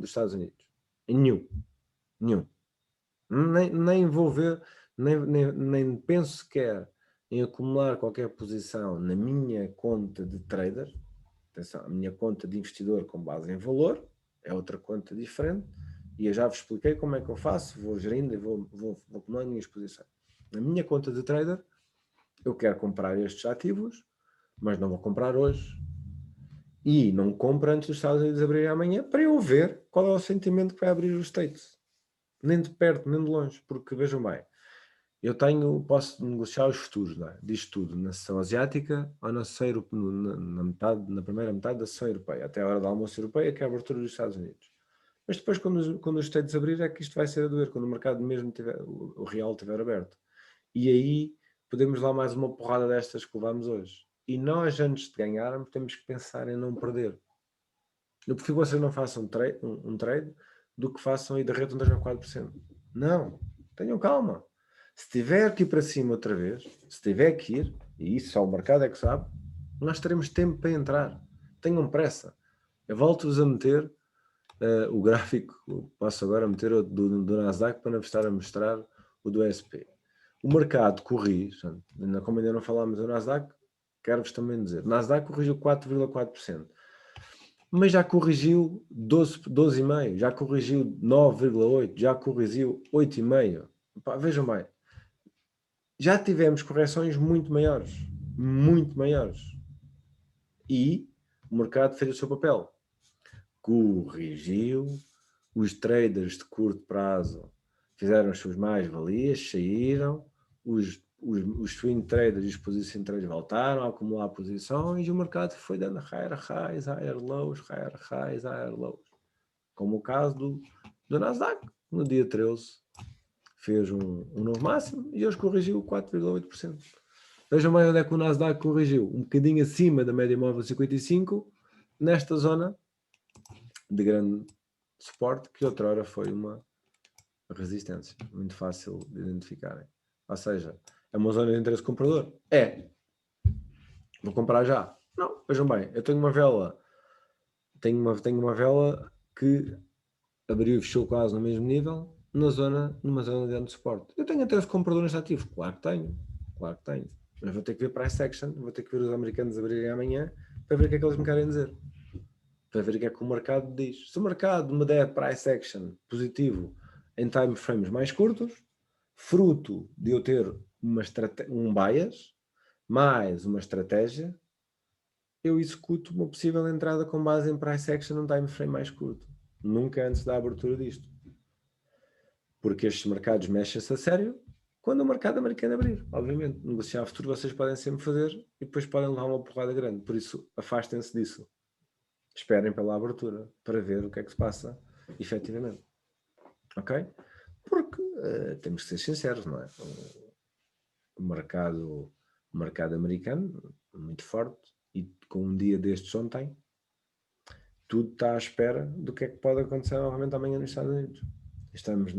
Estados Unidos. Em nenhum. Nem vou ver, nem penso sequer em acumular qualquer posição na minha conta de trader. Atenção, a minha conta de investidor com base em valor é outra conta diferente e eu já vos expliquei como é que eu faço, vou gerindo e vou acumulando minhas posições. Na minha conta de trader, eu quero comprar estes ativos, mas não vou comprar hoje. E não compro antes dos Estados Unidos abrirem amanhã para eu ver qual é o sentimento que vai abrir os States. Nem de perto, nem de longe, porque vejam bem, posso negociar os futuros, não é? Disto tudo, na sessão asiática ou na primeira metade da sessão europeia, até a hora do almoço europeia, que é a abertura dos Estados Unidos. Mas depois, quando os States abrir, é que isto vai ser a doer, quando o mercado mesmo o real estiver aberto. E aí podemos dar mais uma porrada destas que levamos hoje. E nós, antes de ganharmos, temos que pensar em não perder. Eu prefiro que vocês não façam um trade do que façam e derretam 3 ou 4%. Não, tenham calma. Se tiver que ir para cima outra vez, se tiver que ir, e isso só o mercado é que sabe, nós teremos tempo para entrar. Tenham pressa. Eu volto-vos a meter o gráfico, posso agora meter o do Nasdaq para estar a mostrar o do SP. O mercado corrige, como ainda não falámos do Nasdaq, quero-vos também dizer, o Nasdaq corrigiu 4,4%. Mas já corrigiu 12,5%, já corrigiu 9,8%, já corrigiu 8,5%. Vejam bem, já tivemos correções muito maiores. E o mercado fez o seu papel. Corrigiu, os traders de curto prazo fizeram as suas mais-valias, saíram, os swing traders e os position traders voltaram a acumular posições e o mercado foi dando higher highs, higher lows, higher highs, higher lows. Como o caso do Nasdaq, no dia 13 fez um novo máximo e hoje corrigiu 4,8%. Vejam bem onde é que o Nasdaq corrigiu, um bocadinho acima da média móvel 55, nesta zona de grande suporte, que outrora foi uma resistência, muito fácil de identificarem. Ou seja, é uma zona de interesse comprador? É. Vou comprar já? Não, vejam bem, eu tenho uma vela, tenho uma vela que abriu e fechou quase no mesmo nível, numa zona de grande suporte. Eu tenho interesse comprador neste ativo? Claro que tenho. Mas vou ter que ver price action, vou ter que ver os americanos abrirem amanhã para ver o que é que eles me querem dizer. Para ver o que é que o mercado diz. Se o mercado me der price action positivo em time frames mais curtos, fruto de eu ter um bias, mais uma estratégia, eu executo uma possível entrada com base em price action num time frame mais curto. Nunca antes da abertura disto. Porque estes mercados mexem-se a sério quando o mercado americano abrir. Obviamente, negociar futuro vocês podem sempre fazer e depois podem levar uma porrada grande. Por isso, afastem-se disso. Esperem pela abertura para ver o que é que se passa efetivamente. Ok? Porque temos que ser sinceros, não é? O mercado americano, muito forte, e com um dia destes ontem, tudo está à espera do que é que pode acontecer novamente amanhã nos Estados Unidos. Estamos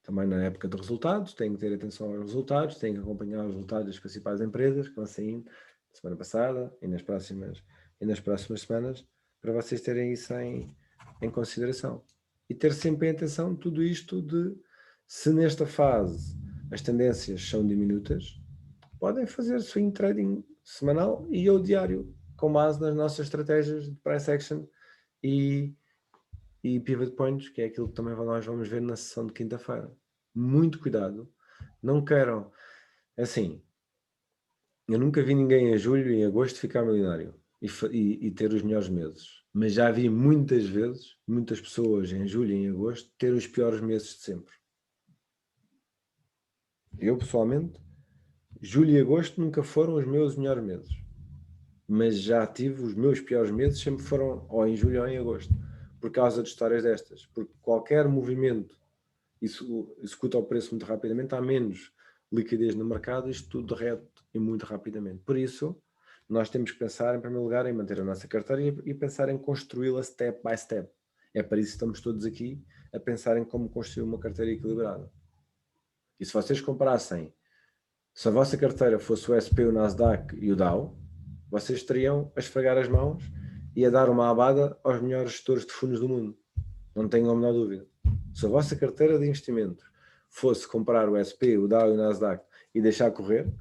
também na época de resultados, têm que ter atenção aos resultados, têm que acompanhar os resultados das principais empresas que vão saindo na semana passada e nas próximas semanas, para vocês terem isso em consideração. E ter sempre em atenção tudo isto de, se nesta fase as tendências são diminutas, podem fazer swing trading semanal e ou diário, com base nas nossas estratégias de price action e pivot points, que é aquilo que também nós vamos ver na sessão de quinta-feira. Muito cuidado, não queiram, assim, eu nunca vi ninguém em julho e em agosto ficar milionário e ter os melhores meses, mas já vi muitas vezes, muitas pessoas em julho e em agosto ter os piores meses de sempre. Eu pessoalmente, julho e agosto nunca foram os meus melhores meses, mas já tive os meus piores meses, sempre foram ou em julho ou em agosto, por causa de histórias destas, porque qualquer movimento isso executa o preço muito rapidamente, há menos liquidez no mercado, isto tudo derrete e muito rapidamente. Por isso, nós temos que pensar, em primeiro lugar, em manter a nossa carteira e pensar em construí-la step by step. É para isso que estamos todos aqui a pensar em como construir uma carteira equilibrada. E se vocês comparassem, se a vossa carteira fosse o SP, o Nasdaq e o Dow, vocês estariam a esfregar as mãos e a dar uma abada aos melhores gestores de fundos do mundo. Não tenham a menor dúvida. Se a vossa carteira de investimentos fosse comprar o SP, o Dow e o Nasdaq e deixar correr,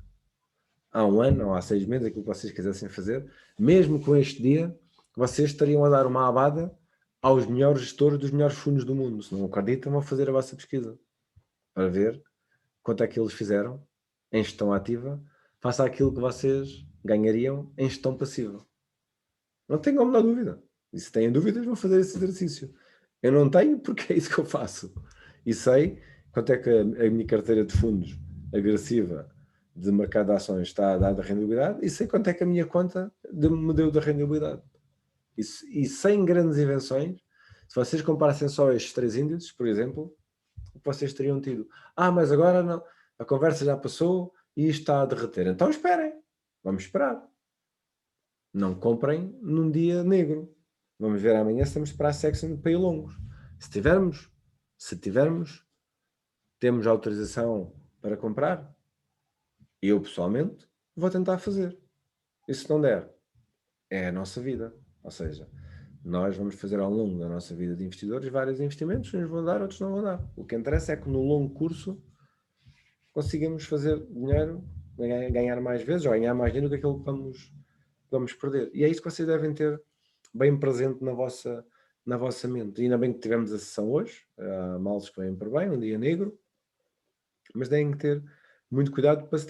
há um ano ou há 6 meses, aquilo que vocês quisessem fazer, mesmo com este dia, vocês estariam a dar uma abada aos melhores gestores dos melhores fundos do mundo. Se não acreditam, vão fazer a vossa pesquisa para ver quanto é que eles fizeram em gestão ativa face àquilo que vocês ganhariam em gestão passiva. Não tenham a menor dúvida. E se têm dúvidas, vão fazer esse exercício. Eu não tenho, porque é isso que eu faço. E sei quanto é que a minha carteira de fundos agressiva de mercado de ações está a dar de rendibilidade e sei quanto é que a minha conta me deu de rendibilidade. E sem grandes invenções, se vocês comparassem só estes 3 índices, por exemplo, o que vocês teriam tido? Mas agora não, a conversa já passou e isto está a derreter. Então esperem, vamos esperar. Não comprem num dia negro. Vamos ver amanhã se temos para a section para ir longos. Se tivermos, temos autorização para comprar. Eu, pessoalmente, vou tentar fazer. E se não der, é a nossa vida. Ou seja, nós vamos fazer ao longo da nossa vida de investidores vários investimentos, uns vão dar, outros não vão dar. O que interessa é que no longo curso consigamos fazer dinheiro, ganhar mais vezes ou ganhar mais dinheiro do que aquilo que vamos perder. E é isso que vocês devem ter bem presente na vossa mente. E ainda bem que tivemos a sessão hoje, há males que vêm por bem, um dia negro, mas têm que ter muito cuidado para se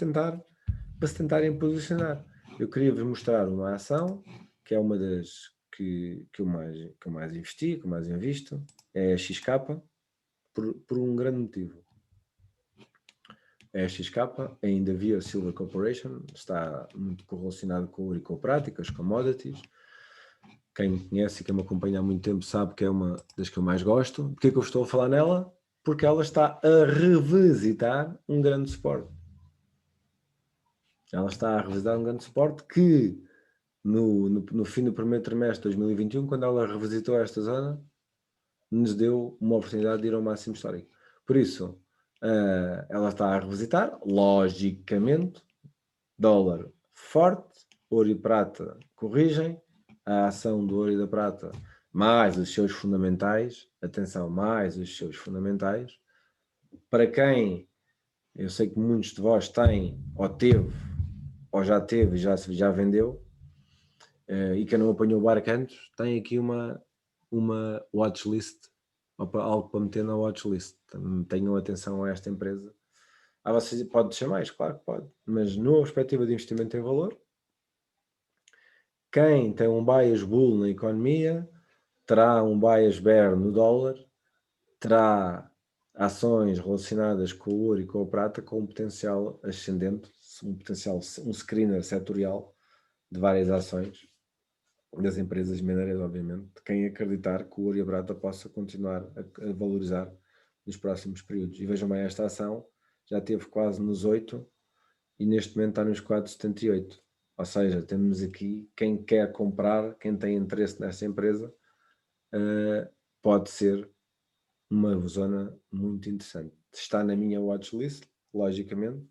tentarem posicionar. Eu queria vos mostrar uma ação, que é uma das que eu mais investi, que eu mais invisto, é a XK, por um grande motivo. A XK, ainda via Silver Corporation, está muito correlacionado com o ouro e com práticas, commodities. Quem me conhece e quem me acompanha há muito tempo sabe que é uma das que eu mais gosto. Porquê que eu estou a falar nela? Porque ela está a revisitar um grande suporte. Ela está a revisitar um grande suporte que no fim do primeiro trimestre de 2021, quando ela revisitou esta zona, nos deu uma oportunidade de ir ao máximo histórico. Por isso, ela está a revisitar, logicamente, dólar forte, ouro e prata corrigem, a ação do ouro e da prata, mais os seus fundamentais, atenção, mais os seus fundamentais, para quem, eu sei que muitos de vós têm, ou teve, ou já teve, já vendeu, e quem não apanhou o barco antes, tem aqui uma watchlist, algo para meter na watchlist. Tenham atenção a esta empresa. Vocês pode deixar mais, claro que pode, mas numa perspectiva de investimento em valor, quem tem um bias bull na economia terá um bias bear no dólar, terá ações relacionadas com o ouro e com a prata com um potencial ascendente, um screener setorial de várias ações, das empresas mineiras, obviamente, de quem acreditar que o ouro e a prata possa continuar a valorizar nos próximos períodos. E vejam bem, esta ação já teve quase nos 8 e neste momento está nos 4,78. Ou seja, temos aqui quem quer comprar, quem tem interesse nesta empresa, pode ser uma zona muito interessante. Está na minha watchlist, logicamente.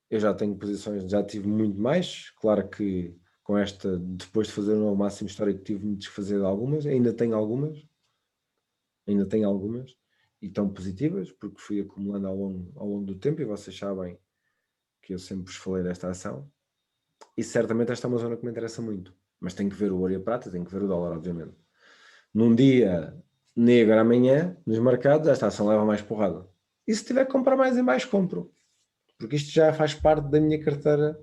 Eu já tenho posições, já tive muito mais. Claro que com esta, depois de fazer o novo máximo histórico, tive de me desfazer de algumas. Ainda tenho algumas. E estão positivas, porque fui acumulando ao longo do tempo, e vocês sabem que eu sempre vos falei desta ação. E certamente esta é uma zona que me interessa muito. Mas tem que ver o ouro e a prata, tem que ver o dólar, obviamente. Num dia negro amanhã, nos mercados, esta ação leva mais porrada. E se tiver que comprar mais em baixo, compro. Porque isto já faz parte da minha carteira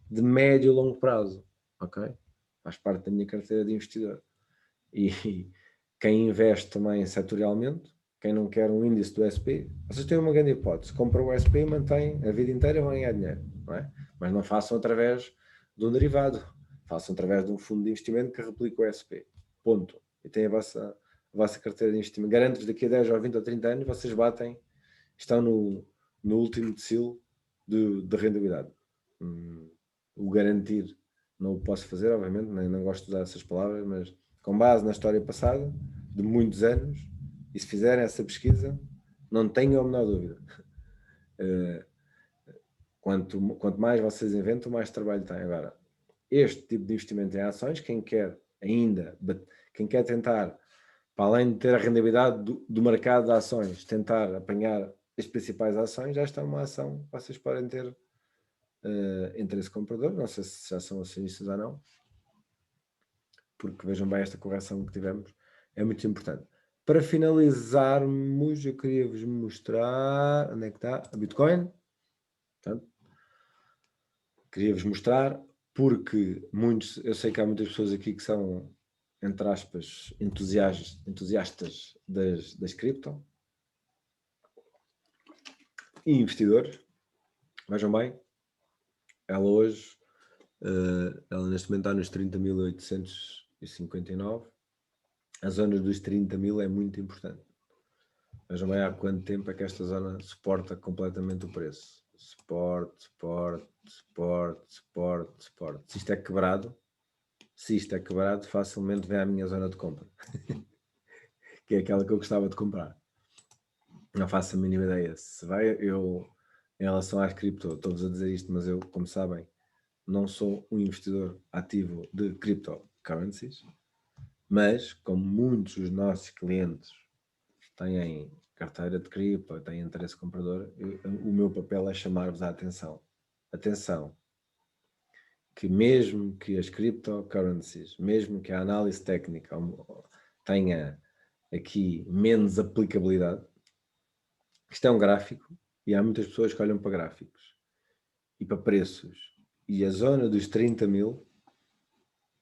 de médio e longo prazo. Ok? Faz parte da minha carteira de investidor. E quem investe também setorialmente, quem não quer um índice do SP, vocês têm uma grande hipótese. Compra o SP e mantém a vida inteira, vão ganhar dinheiro. Não é? Mas não façam através de um derivado. Façam através de um fundo de investimento que replica o SP. Ponto. E tem a vossa carteira de investimento. Garanto-vos daqui a 10 ou 20 ou 30 anos, vocês estão no último decil de rentabilidade. O garantir não o posso fazer, obviamente, nem não gosto de usar essas palavras, mas com base na história passada, de muitos anos, e se fizerem essa pesquisa, não tenham a menor dúvida. Quanto mais vocês inventam, mais trabalho têm. Agora, este tipo de investimento em ações, quem quer tentar, para além de ter a rentabilidade do mercado de ações, tentar apanhar as principais ações, já está uma ação que vocês podem ter interesse comprador. Não sei se já são acionistas ou não, porque vejam bem, esta correção que tivemos é muito importante. Para finalizarmos, eu queria vos mostrar onde é que está a Bitcoin. Portanto, queria vos mostrar, porque eu sei que há muitas pessoas aqui que são, entre aspas, entusiastas das cripto e investidores. Vejam bem, ela hoje, ela neste momento está nos 30.859. A zona dos 30.000 é muito importante. Vejam bem há quanto tempo é que esta zona suporta completamente o preço. Suporte. Se isto é quebrado, facilmente vem à minha zona de compra. Que é aquela que eu gostava de comprar. Não faço a mínima ideia. Se vai, em relação às cripto, estou-vos a dizer isto, mas eu, como sabem, não sou um investidor ativo de cryptocurrencies, mas como muitos dos nossos clientes têm carteira de cripto, têm interesse comprador, o meu papel é chamar-vos a atenção. Atenção, que mesmo que as cryptocurrencies, mesmo que a análise técnica tenha aqui menos aplicabilidade, isto é um gráfico e há muitas pessoas que olham para gráficos e para preços. E a zona dos 30.000,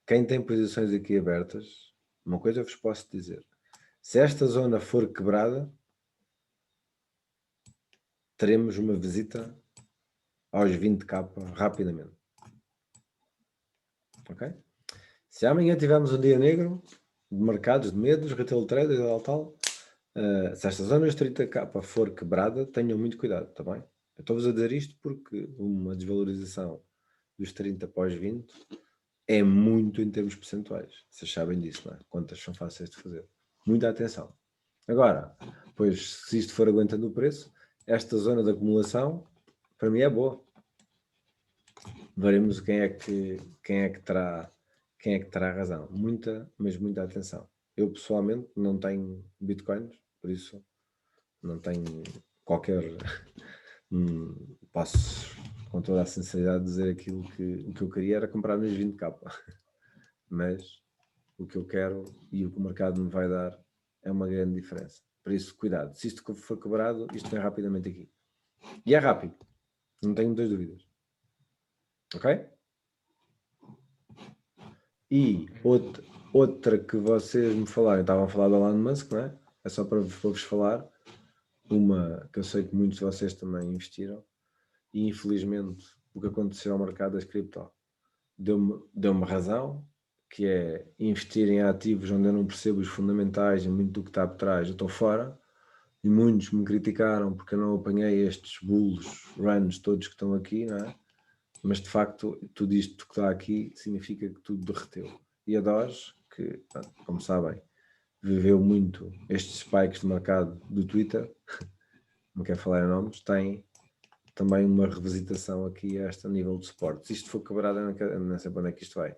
quem tem posições aqui abertas, uma coisa eu vos posso dizer: se esta zona for quebrada, teremos uma visita aos 20k rapidamente. Ok? Se amanhã tivermos um dia negro de mercados, de medos, retail traders e tal, se esta zona dos 30k for quebrada, tenham muito cuidado, está bem? Eu estou-vos a dizer isto porque uma desvalorização dos 30 após 20 é muito em termos percentuais. Vocês sabem disso, não é? Contas são fáceis de fazer. Muita atenção. Agora, pois, se isto for aguentando o preço, esta zona de acumulação, para mim é boa. Veremos quem é que terá razão. Mas muita atenção. Eu, pessoalmente, não tenho bitcoins, por isso não tenho qualquer... posso, com toda a sinceridade, dizer aquilo que o que eu queria era comprar nos 20k. Mas o que eu quero e o que o mercado me vai dar é uma grande diferença. Por isso, cuidado. Se isto for quebrado, isto vem rapidamente aqui. E é rápido. Não tenho muitas dúvidas. Ok? E outra que vocês me falaram, estavam a falar do Elon Musk, não é? É só para vos falar. Uma que eu sei que muitos de vocês também investiram. E infelizmente o que aconteceu ao mercado das cripto deu-me razão. que é investir em ativos onde eu não percebo os fundamentais e muito do que está por trás, eu estou fora. E muitos me criticaram porque eu não apanhei estes bulls runs todos que estão aqui, não é? Mas de facto, tudo isto que está aqui significa que tudo derreteu. E a Doge, que, como sabem, viveu muito estes spikes de mercado do Twitter, não quero falar em nomes, tem também uma revisitação aqui a este nível de suporte. Se isto for quebrado, eu não sei para onde é que isto vai.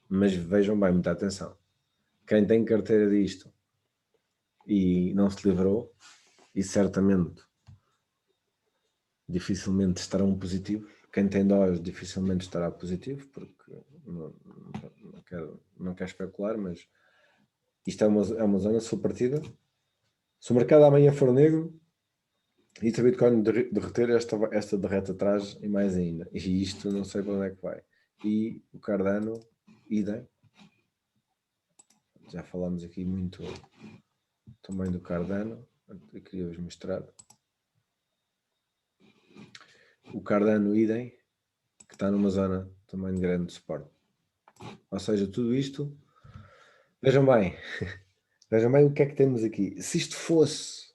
Mas vejam bem, muita atenção. Quem tem carteira disto e não se livrou, e certamente dificilmente estarão positivos. Quem tem Doge dificilmente estará positivo, porque não quero especular, mas isto é uma zona, se for partida. Se o mercado amanhã for negro, e se a Bitcoin derreter, esta derrete atrás e mais ainda. E isto não sei para onde é que vai. E o Cardano, idem. Já falamos aqui muito também do Cardano. Eu queria vos mostrar. O Cardano, idem, que está numa zona também de grande suporte. Ou seja, tudo isto, vejam bem o que é que temos aqui. Se isto fosse,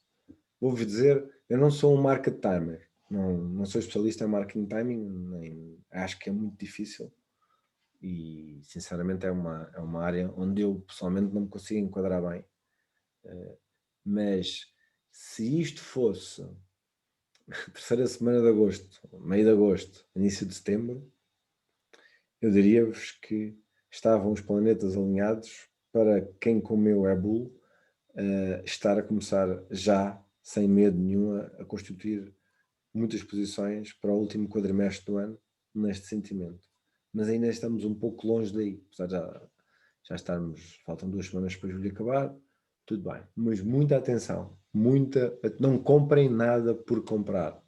vou-vos dizer, eu não sou um market timer, não sou especialista em marketing timing, nem, acho que é muito difícil e sinceramente é uma área onde eu pessoalmente não me consigo enquadrar bem. Mas se isto fosse terceira semana de agosto, meio de agosto, início de setembro, eu diria-vos que estavam os planetas alinhados para quem comeu é bull estar a começar já, sem medo nenhum, a constituir muitas posições para o último quadrimestre do ano neste sentimento. Mas ainda estamos um pouco longe daí, apesar de já estarmos, faltam 2 semanas para julho acabar, tudo bem. Mas muita atenção, não comprem nada por comprar.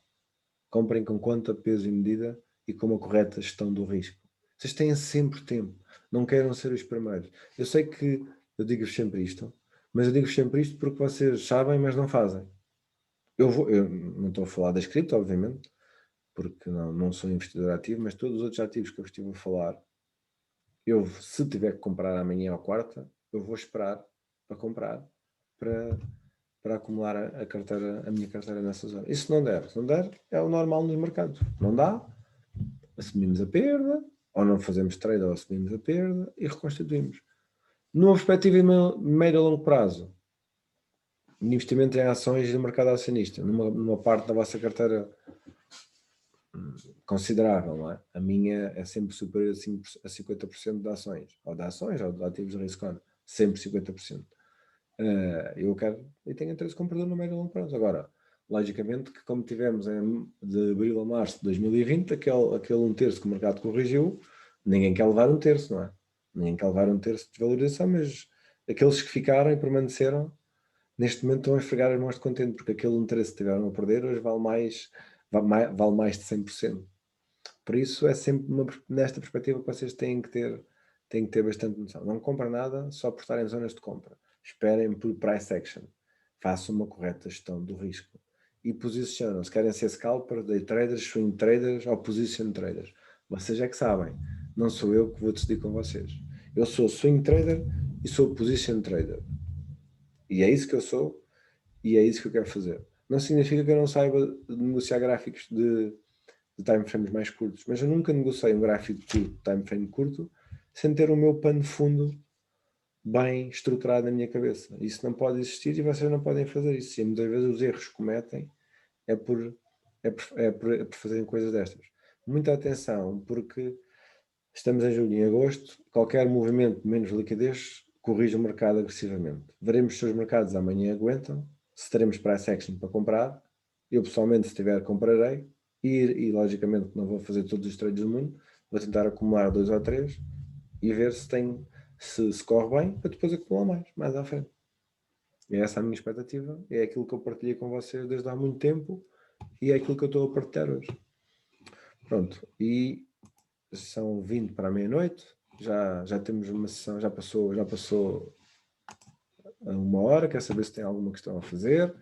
Comprem com conta, peso e medida e com uma correta gestão do risco. Vocês têm sempre tempo, não queiram ser os primeiros. Eu sei que eu digo-vos sempre isto, mas eu digo-vos sempre isto porque vocês sabem, mas não fazem. Eu não estou a falar das cripto, obviamente, porque não sou investidor ativo, mas todos os outros ativos que eu estive a falar, se tiver que comprar amanhã ou quarta, eu vou esperar para comprar, para acumular a minha carteira nessa zona. E se não der, é o normal nos mercados. Não dá, assumimos a perda, ou não fazemos trade, ou assumimos a perda e reconstituímos. Numa perspectiva de médio a longo prazo, investimento em ações do mercado acionista, numa parte da vossa carteira considerável, não é? A minha é sempre superior a 50% de ações, ou de ativos de risco on, sempre 50%. Eu tenho interesse comprador no médio e longo prazo. Agora, logicamente que como tivemos de abril a março de 2020, aquele 1/3 que o mercado corrigiu, ninguém quer levar 1/3, não é? Ninguém quer levar 1/3 de valorização, mas aqueles que ficaram e permaneceram, neste momento estão a esfregar as mãos de contente, porque aquele 1/3 que tiveram a perder, hoje vale mais de 100%. Por isso é sempre nesta perspectiva que vocês têm que ter bastante noção. Não comprem nada só por estar em zonas de compra. Esperem por price action. Façam uma correta gestão do risco. E posicionam-se. Querem ser scalpers, day traders, swing traders ou position traders. Vocês é que sabem. Não sou eu que vou decidir com vocês. Eu sou swing trader e sou position trader. E é isso que eu sou e é isso que eu quero fazer. Não significa que eu não saiba negociar gráficos de time frames mais curtos, mas eu nunca negociei um gráfico de time frame curto sem ter o meu pano de fundo bem estruturado na minha cabeça. Isso não pode existir e vocês não podem fazer isso. E muitas vezes os erros que cometem é por fazerem coisas destas. Muita atenção, porque estamos em julho e em agosto, qualquer movimento de menos liquidez corrige o mercado agressivamente. Veremos se os mercados amanhã aguentam, se teremos price action para comprar. Eu pessoalmente, se tiver, comprarei. E logicamente não vou fazer todos os trades do mundo, vou tentar acumular 2 ou 3 e ver se corre bem, para depois acumular mais à frente. E essa é a minha expectativa, é aquilo que eu partilhei com vocês desde há muito tempo e é aquilo que eu estou a partilhar hoje. Pronto, e são 20 para a meia-noite, já temos uma sessão, já passou 1 hora, quer saber se tem alguma questão a fazer.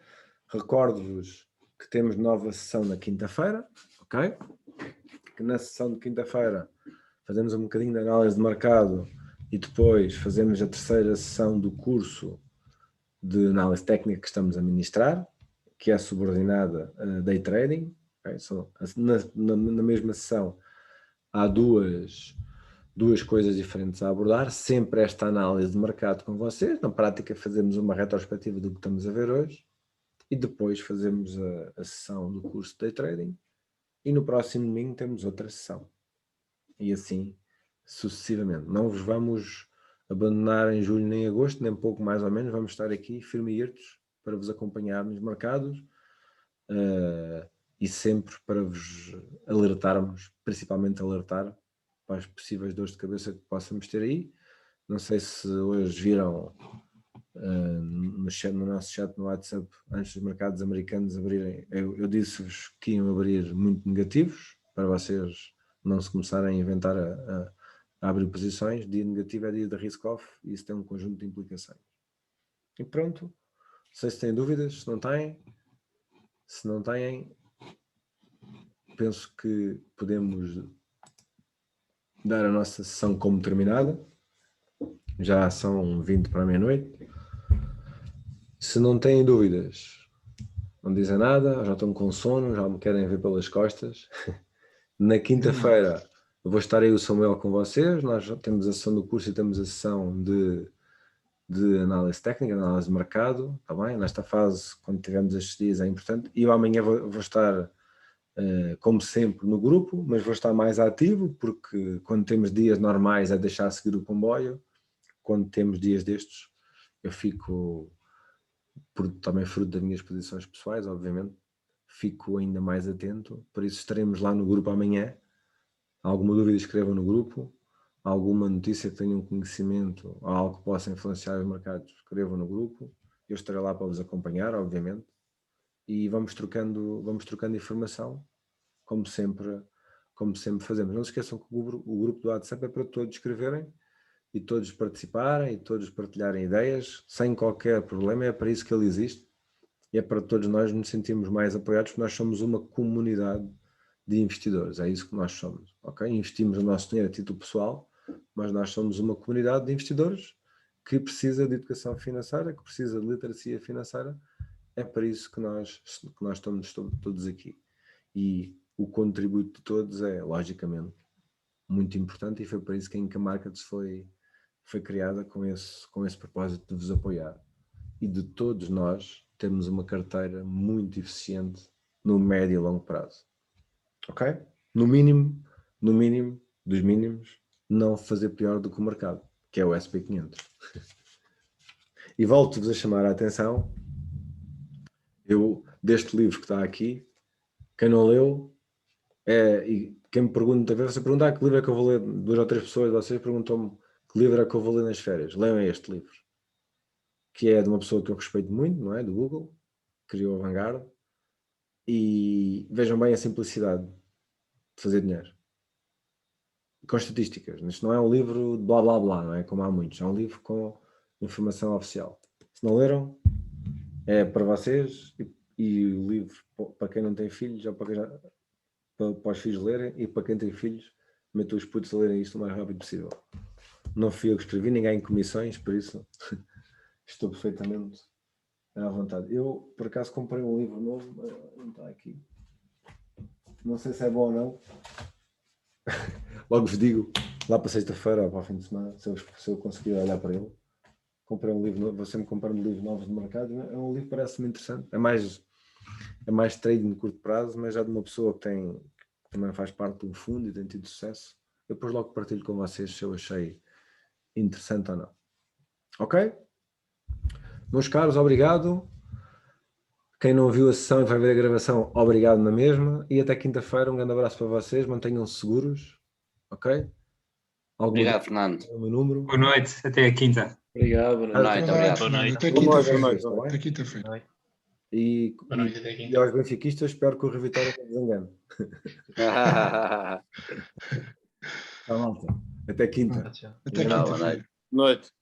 Recordo-vos que temos nova sessão na quinta-feira, ok? Que na sessão de quinta-feira fazemos um bocadinho de análise de mercado e depois fazemos a terceira sessão do curso de análise técnica que estamos a ministrar, que é subordinada a day trading. Okay? Na mesma sessão há duas coisas diferentes a abordar, sempre esta análise de mercado com vocês. Na prática fazemos uma retrospectiva do que estamos a ver hoje e depois fazemos a sessão do curso de day trading e no próximo domingo temos outra sessão. E assim sucessivamente. Não vos vamos abandonar em julho nem agosto, nem pouco mais ou menos. Vamos estar aqui firme e irtos para vos acompanhar nos mercados e sempre para vos alertarmos, principalmente alertar para as possíveis dores de cabeça que possamos ter aí. Não sei se hoje viram no nosso chat no WhatsApp, antes dos mercados americanos abrirem, eu disse-vos que iam abrir muito negativos, para vocês não se começarem a inventar a abrir posições. Dia negativo é dia de risk-off e isso tem um conjunto de implicações. E pronto, não sei se têm dúvidas, se não têm, penso que podemos dar a nossa sessão como terminada. Já são 20 para a meia-noite. Se não têm dúvidas, não dizem nada, já estão com sono, já me querem ver pelas costas. Na quinta-feira vou estar aí o Samuel com vocês. Nós já temos a sessão do curso e temos a sessão de análise técnica, análise de mercado, está bem? Nesta fase, quando tivermos estes dias, é importante. E eu amanhã vou estar, como sempre, no grupo, mas vou estar mais ativo, porque quando temos dias normais é deixar seguir o comboio. Quando temos dias destes, eu fico, também fruto das minhas posições pessoais, obviamente, fico ainda mais atento. Por isso estaremos lá no grupo amanhã. Alguma dúvida, escrevam no grupo. Alguma notícia que tenham conhecimento ou algo que possa influenciar os mercados, escrevam no grupo. Eu estarei lá para vos acompanhar, obviamente. E vamos trocando informação, como sempre fazemos. Não se esqueçam que o grupo do WhatsApp é para todos escreverem e todos participarem e todos partilharem ideias, sem qualquer problema. É para isso que ele existe. E é para todos nós nos sentirmos mais apoiados, porque nós somos uma comunidade de investidores. É isso que nós somos. Okay? Investimos o nosso dinheiro a título pessoal, mas nós somos uma comunidade de investidores que precisa de educação financeira, que precisa de literacia financeira. É para isso que nós estamos todos aqui. E o contributo de todos é, logicamente, muito importante, e foi para isso que a Inca Markets foi criada, com esse propósito de vos apoiar. E de todos nós temos uma carteira muito eficiente no médio e longo prazo. Ok? No mínimo dos mínimos, não fazer pior do que o mercado, que é o SP500. E volto-vos a chamar a atenção, deste livro que está aqui, quem não leu, e quem me pergunta, você perguntar que livro é que eu vou ler, 2 ou 3 pessoas de vocês perguntam-me que livro é que eu vou ler nas férias. Leiam este livro, que é de uma pessoa que eu respeito muito, não é? Do Google, criou a Vanguard, e vejam bem a simplicidade de fazer dinheiro. Com estatísticas. Isto não é um livro de blá blá blá, não é? Como há muitos. É um livro com informação oficial. Se não leram, é para vocês, e o livro para quem não tem filhos, ou para os filhos lerem, e para quem tem filhos, meto os putos a lerem isto o mais rápido possível. Não fui eu que escrevi, ninguém em comissões, por isso estou perfeitamente à vontade. Eu, por acaso, comprei um livro novo, não está aqui. Não sei se é bom ou não. Logo vos digo, lá para sexta-feira ou para o fim de semana, se eu conseguir olhar para ele. Comprei um livro novo, vou sempre comprando livros novos de mercado. É um livro que parece-me interessante. É mais trading de curto prazo, mas já de uma pessoa que também faz parte de um fundo e tem tido sucesso. Eu depois logo partilho com vocês se eu achei interessante ou não. Ok? Meus caros, obrigado. Quem não viu a sessão e vai ver a gravação, obrigado na mesma. E até quinta-feira, um grande abraço para vocês. Mantenham-se seguros. Ok? Obrigado, Fernando. O meu número. Boa noite, até a quinta. Obrigado, Boa noite, obrigado. Boa noite. Até Boa noite, quinta-feira. boa noite, Até quinta-feira. E aos benfiquistas, espero que o Revitória não desengane. Tá, malta. Até quinta. Até Boa quinta-feira. noite.